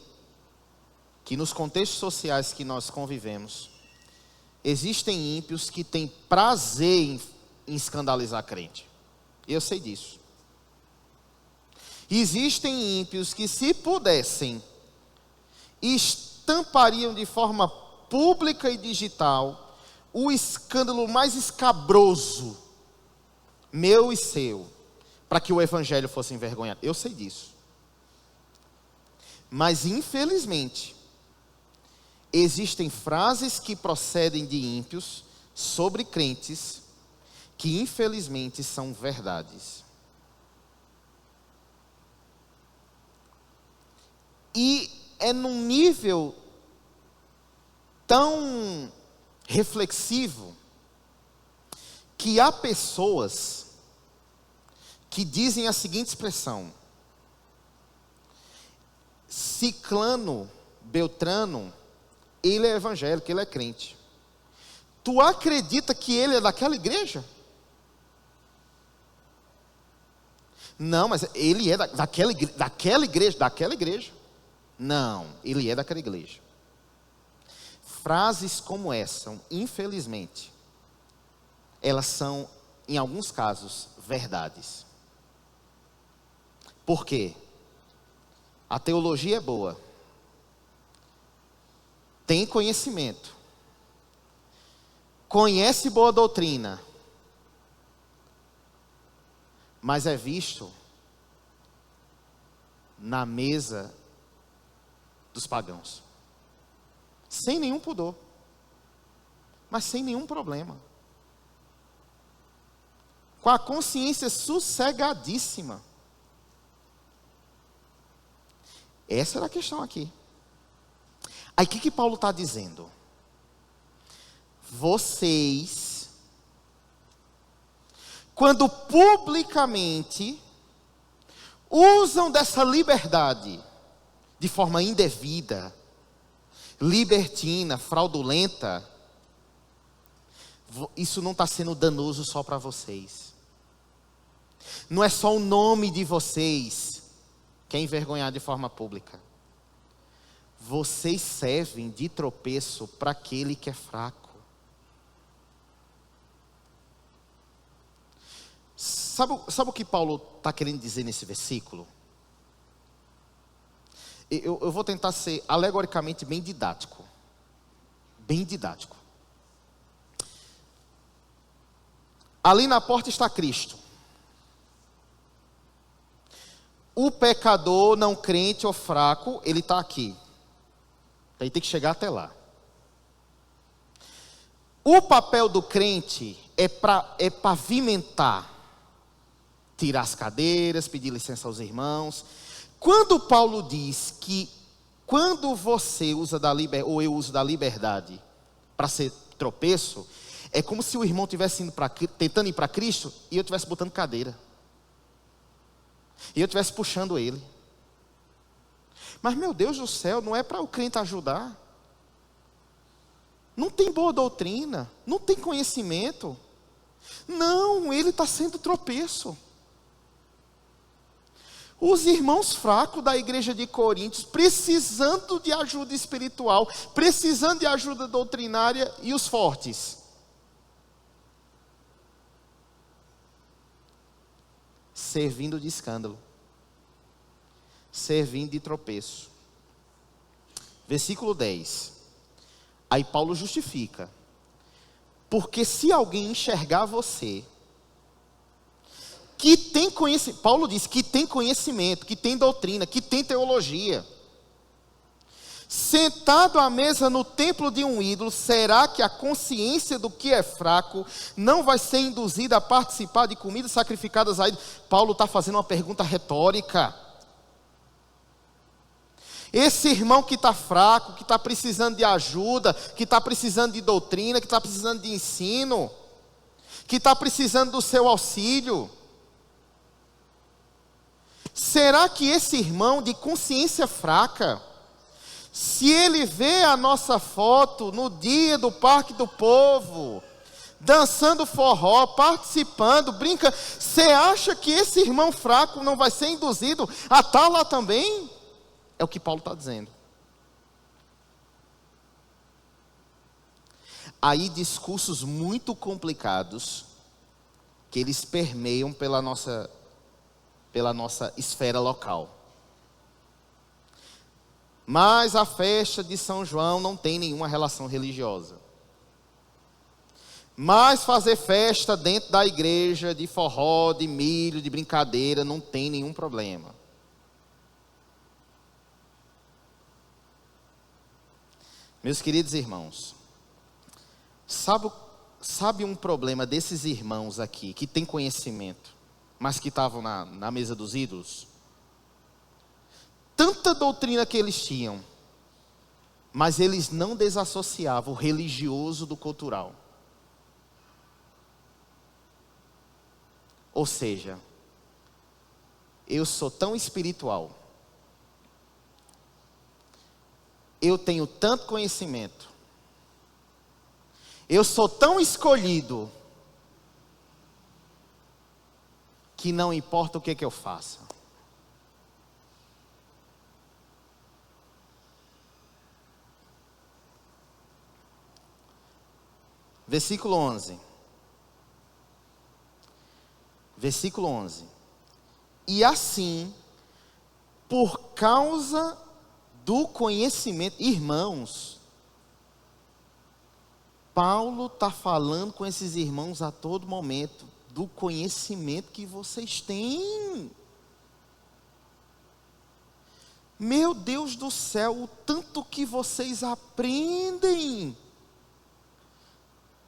que nos contextos sociais que nós convivemos, existem ímpios que têm prazer em escandalizar crente. Eu sei disso. Existem ímpios que, se pudessem, estampariam de forma pública e digital o escândalo mais escabroso, meu e seu, para que o evangelho fosse envergonhado. Eu sei disso. Mas, infelizmente, existem frases que procedem de ímpios sobre crentes que infelizmente são verdades. E é num nível tão reflexivo que há pessoas que dizem a seguinte expressão: Ciclano, Beltrano, ele é evangélico, ele é crente. Tu acredita que ele é daquela igreja? Não, mas ele é daquela igreja. Não, ele é daquela igreja. Frases como essa, infelizmente, elas são, em alguns casos, verdades. Por quê? A teologia é boa. Tem conhecimento. Conhece boa doutrina. Mas é visto na mesa dos pagãos. Sem nenhum pudor. Mas sem nenhum problema. Com a consciência sossegadíssima. Essa era a questão aqui. Aí o que Paulo está dizendo? Vocês, quando publicamente usam dessa liberdade de forma indevida, libertina, fraudulenta, isso não está sendo danoso só para vocês. Não é só o nome de vocês que é envergonhado de forma pública. Vocês servem de tropeço para aquele que é fraco. Sabe o que Paulo está querendo dizer nesse versículo? Eu vou tentar ser alegoricamente bem didático. Bem didático. Ali na porta está Cristo. O pecador não crente ou fraco, ele está aqui. Aí tem que chegar até lá. O papel do crente é pavimentar, tirar as cadeiras, pedir licença aos irmãos. Quando Paulo diz que quando você usa ou eu uso da liberdade para ser tropeço, é como se o irmão estivesse tentando ir para Cristo e eu estivesse botando cadeira. E eu estivesse puxando ele. Mas meu Deus do céu, não é para o crente ajudar. Não tem boa doutrina, não tem conhecimento. Não, ele está sendo tropeço. Os irmãos fracos da igreja de Coríntios, precisando de ajuda espiritual, precisando de ajuda doutrinária, e os fortes servindo de escândalo, servindo de tropeço. Versículo 10. Aí Paulo justifica. Porque se alguém enxergar você, que tem conhecimento, Paulo diz que tem conhecimento, que tem doutrina, que tem teologia, sentado à mesa no templo de um ídolo, será que a consciência do que é fraco não vai ser induzida a participar de comidas sacrificadas a ídolos? Paulo está fazendo uma pergunta retórica. Esse irmão que está fraco, que está precisando de ajuda, que está precisando de doutrina, que está precisando de ensino, que está precisando do seu auxílio, será que esse irmão de consciência fraca, se ele vê a nossa foto no dia do Parque do Povo, dançando forró, participando, brinca, você acha que esse irmão fraco não vai ser induzido a estar lá também? É o que Paulo está dizendo. Aí discursos muito complicados, que eles permeiam pela nossa esfera local. Mas a festa de São João não tem nenhuma relação religiosa. Mas fazer festa dentro da igreja, de forró, de milho, de brincadeira, não tem nenhum problema. Meus queridos irmãos, sabe um problema desses irmãos aqui, que tem conhecimento, mas que estavam na mesa dos ídolos? Tanta doutrina que eles tinham, mas eles não desassociavam o religioso do cultural. Ou seja, eu sou tão espiritual, eu tenho tanto conhecimento, eu sou tão escolhido, que não importa o que eu faça. Versículo 11. Versículo 11. E assim, por causa do conhecimento, irmãos, Paulo está falando com esses irmãos a todo momento, do conhecimento que vocês têm. Meu Deus do céu, o tanto que vocês aprendem.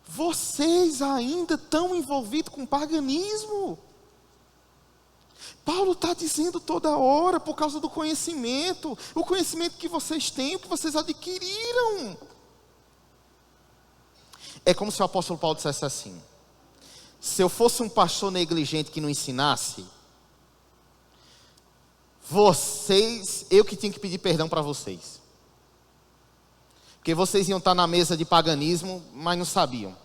Vocês ainda estão envolvidos com paganismo. Paulo está dizendo toda hora, por causa do conhecimento, o conhecimento que vocês têm, o que vocês adquiriram. É como se o apóstolo Paulo dissesse assim: se eu fosse um pastor negligente que não ensinasse, eu que tinha que pedir perdão para vocês. Porque vocês iam estar na mesa de paganismo, mas não sabiam.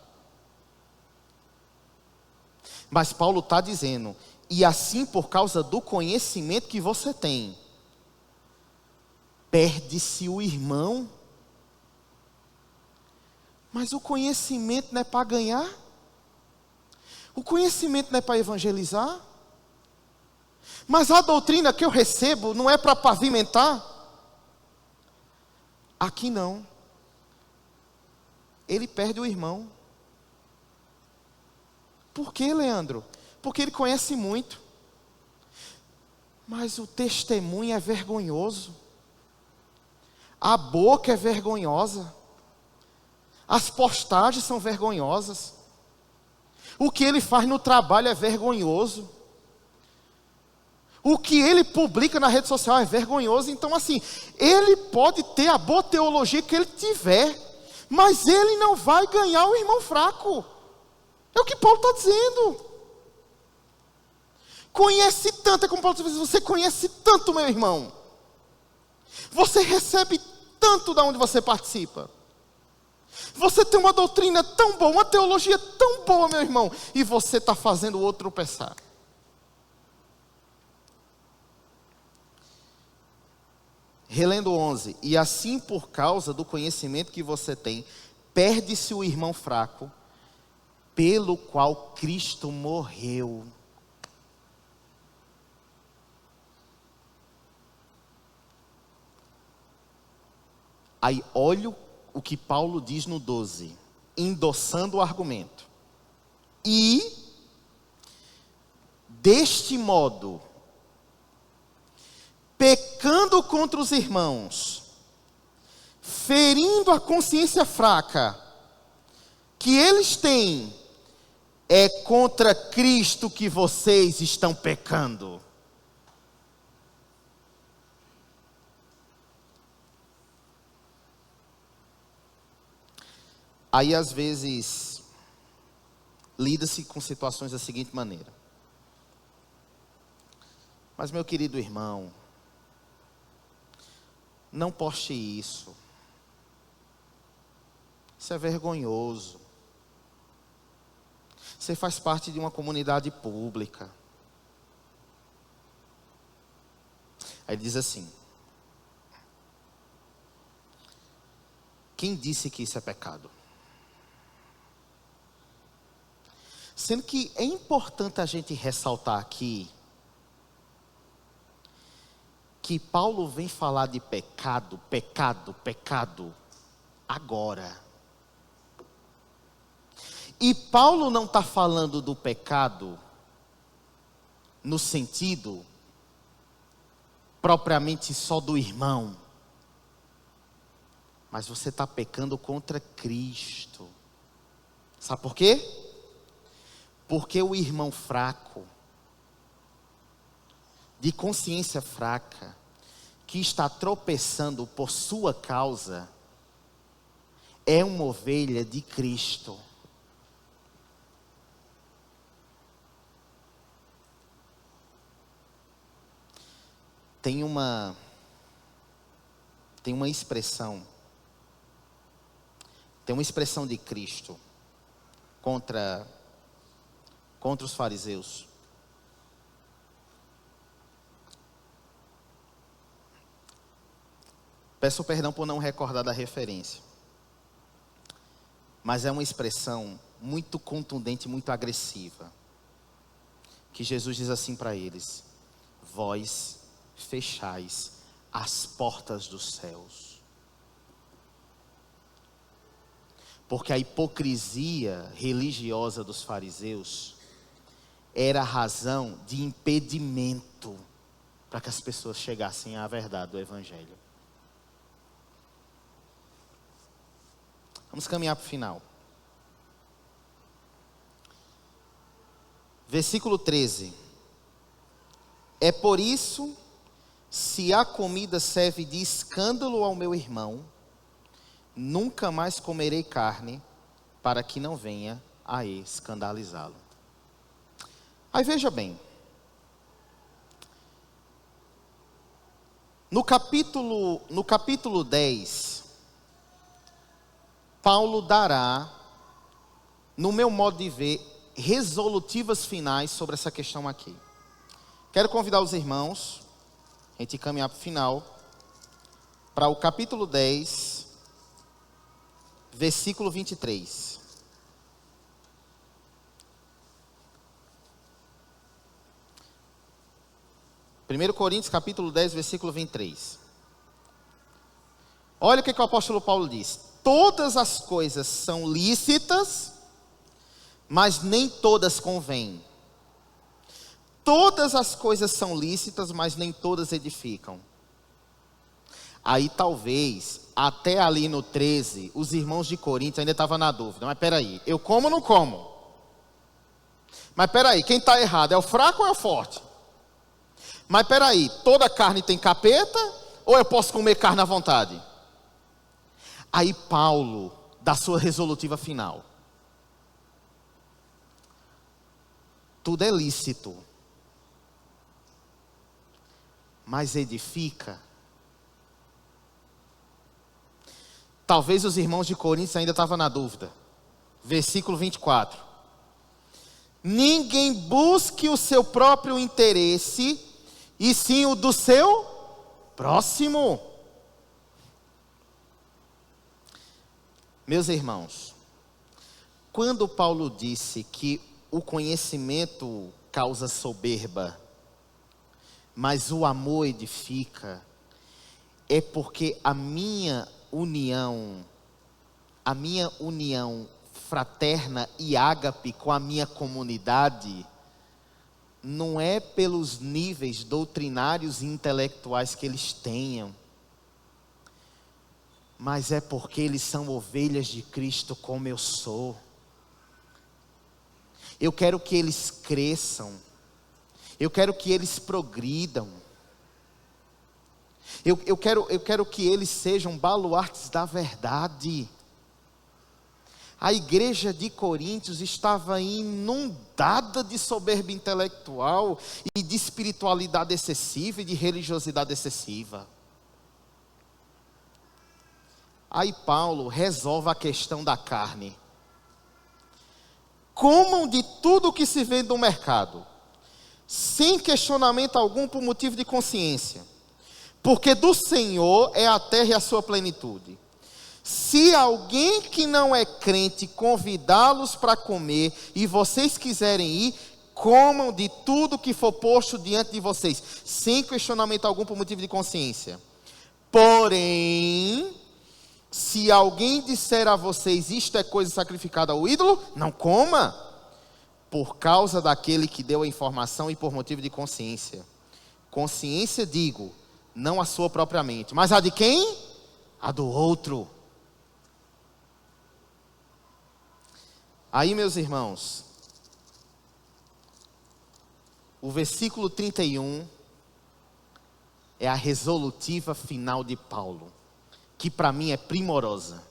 Mas Paulo está dizendo, e assim por causa do conhecimento que você tem, perde-se o irmão. Mas o conhecimento não é para ganhar? O conhecimento não é para evangelizar? Mas a doutrina que eu recebo não é para pavimentar? Aqui não. Ele perde o irmão. Por quê, Leandro? Porque ele conhece muito. Mas o testemunho é vergonhoso. A boca é vergonhosa. As postagens são vergonhosas. O que ele faz no trabalho é vergonhoso. O que ele publica na rede social é vergonhoso. Então assim, ele pode ter a boa teologia que ele tiver, mas ele não vai ganhar o irmão fraco. É o que Paulo está dizendo. Conhece tanto, é como Paulo diz, você conhece tanto, meu irmão. Você recebe tanto da onde você participa. Você tem uma doutrina tão boa, uma teologia tão boa, meu irmão, e você está fazendo o outro tropeçar. Relendo 11, e assim por causa do conhecimento que você tem, perde-se o irmão fraco, pelo qual Cristo morreu. Aí olha o que Paulo diz no 12, endossando o argumento. E, deste modo, pecando contra os irmãos, ferindo a consciência fraca que eles têm, é contra Cristo que vocês estão pecando. Aí às vezes lida-se com situações da seguinte maneira: mas meu querido irmão, não poste isso. Isso é vergonhoso. Você faz parte de uma comunidade pública. Aí ele diz assim: quem disse que isso é pecado? Sendo que é importante a gente ressaltar aqui que Paulo vem falar de pecado agora. E Paulo não está falando do pecado no sentido propriamente só do irmão. Mas você está pecando contra Cristo. Sabe por quê? Porque o irmão fraco, de consciência fraca, que está tropeçando por sua causa, é uma ovelha de Cristo. Tem uma expressão de Cristo contra os fariseus. Peço perdão por não recordar da referência. Mas é uma expressão muito contundente, muito agressiva. Que Jesus diz assim para eles: vós fechais as portas dos céus. Porque a hipocrisia religiosa dos fariseus era a razão de impedimento para que as pessoas chegassem à verdade do Evangelho. Vamos caminhar para o final. Versículo 13. É por isso, se a comida serve de escândalo ao meu irmão, nunca mais comerei carne, para que não venha a escandalizá-lo. Aí veja bem. No capítulo 10, Paulo dará, no meu modo de ver, resolutivas finais sobre essa questão aqui. Quero convidar os irmãos, a gente caminhar para o final, para o capítulo 10, versículo 23. Primeiro Coríntios, capítulo 10, versículo 23. Olha o que o apóstolo Paulo diz: todas as coisas são lícitas, mas nem todas convêm. Todas as coisas são lícitas, mas nem todas edificam. Aí talvez, até ali no 13, os irmãos de Corinto ainda estavam na dúvida. Mas peraí, eu como ou não como? Mas peraí, quem está errado, é o fraco ou é o forte? Mas peraí, toda carne tem capeta? Ou eu posso comer carne à vontade? Aí Paulo dá sua resolutiva final. Tudo é lícito, mas edifica. Talvez os irmãos de Coríntios ainda estavam na dúvida. Versículo 24. Ninguém busque o seu próprio interesse, e sim o do seu próximo. Meus irmãos, quando Paulo disse que o conhecimento causa soberba, mas o amor edifica, é porque a minha união fraterna e ágape com a minha comunidade não é pelos níveis doutrinários e intelectuais que eles tenham, mas é porque eles são ovelhas de Cristo como eu sou. Eu quero que eles cresçam, eu quero que eles progridam, eu quero que eles sejam baluartes da verdade. A igreja de Coríntios estava inundada de soberba intelectual e de espiritualidade excessiva e de religiosidade excessiva. Aí Paulo resolve a questão da carne. Comam de tudo que se vende no mercado, sem questionamento algum por motivo de consciência, porque do Senhor é a terra e a sua plenitude. Se alguém que não é crente convidá-los para comer e vocês quiserem ir, comam de tudo que for posto diante de vocês, sem questionamento algum por motivo de consciência. Porém, se alguém disser a vocês, isto é coisa sacrificada ao ídolo, não coma, por causa daquele que deu a informação e por motivo de consciência. Consciência, digo, não a sua propriamente, mas a de quem? A do outro. Aí, meus irmãos, o versículo 31 é a resolutiva final de Paulo, que para mim é primorosa.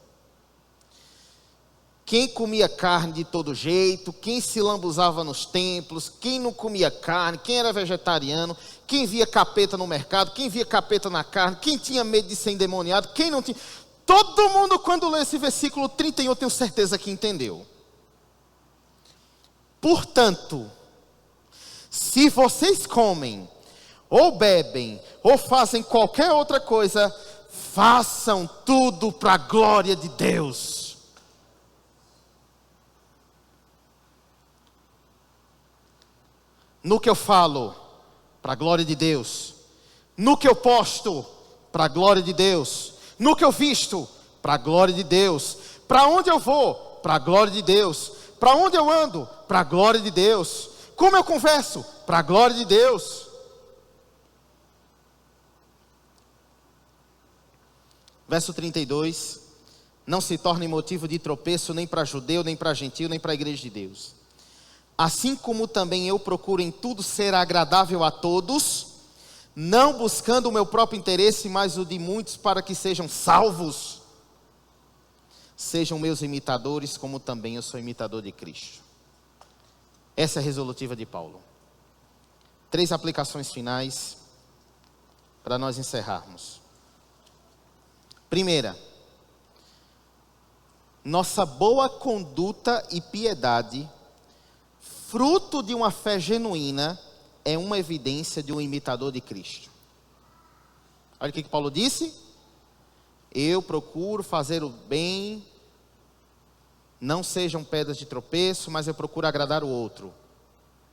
Quem comia carne de todo jeito, quem se lambuzava nos templos, quem não comia carne, quem era vegetariano, quem via capeta no mercado, quem via capeta na carne, quem tinha medo de ser endemoniado, quem não tinha... Todo mundo, quando lê esse versículo 31, eu tenho certeza que entendeu. Portanto, se vocês comem, ou bebem, ou fazem qualquer outra coisa, façam tudo para a glória de Deus. No que eu falo, para a glória de Deus. No que eu posto, para a glória de Deus. No que eu visto, para a glória de Deus. Para onde eu vou, para a glória de Deus. Para onde eu ando, para a glória de Deus. Como eu converso, para a glória de Deus. Verso 32. Não se torne motivo de tropeço nem para judeu, nem para gentil, nem para a igreja de Deus. Assim como também eu procuro em tudo ser agradável a todos, não buscando o meu próprio interesse, mas o de muitos, para que sejam salvos. Sejam meus imitadores, como também eu sou imitador de Cristo. Essa é a resolutiva de Paulo. 3 aplicações finais para nós encerrarmos. Primeira, nossa boa conduta e piedade, fruto de uma fé genuína, é uma evidência de um imitador de Cristo. Olha o que Paulo disse. Eu procuro fazer o bem, não sejam pedras de tropeço, mas eu procuro agradar o outro.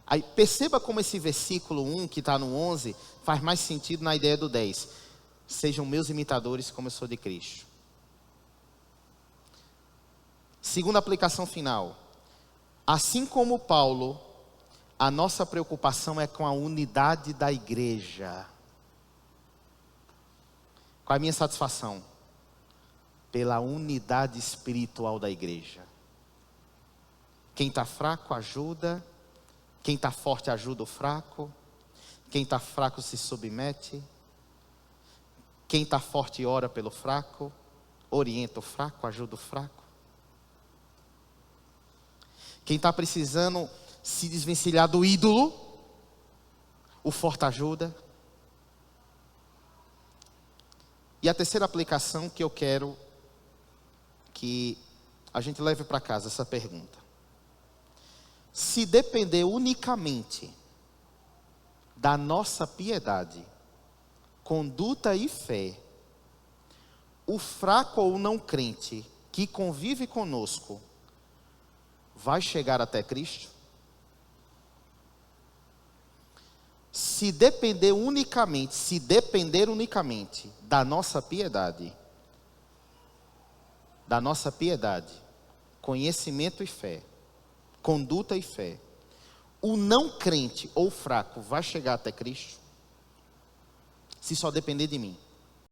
Aí perceba como esse versículo 1, que está no 11, faz mais sentido na ideia do 10. Sejam meus imitadores como eu sou de Cristo. Segunda aplicação final. Assim como Paulo, a nossa preocupação é com a unidade da igreja. Qual é a minha satisfação? Pela unidade espiritual da igreja. Quem está fraco ajuda. Quem está forte ajuda o fraco. Quem está fraco se submete. Quem está forte ora pelo fraco. Orienta o fraco, ajuda o fraco. Quem está precisando se desvencilhar do ídolo, o forte ajuda. E a terceira aplicação que eu quero que a gente leve para casa essa pergunta. Se depender unicamente da nossa piedade, conduta e fé, o fraco ou não crente que convive conosco vai chegar até Cristo? Se depender unicamente da nossa piedade, conhecimento e fé, conduta e fé, o não crente ou fraco vai chegar até Cristo? Se só depender de mim.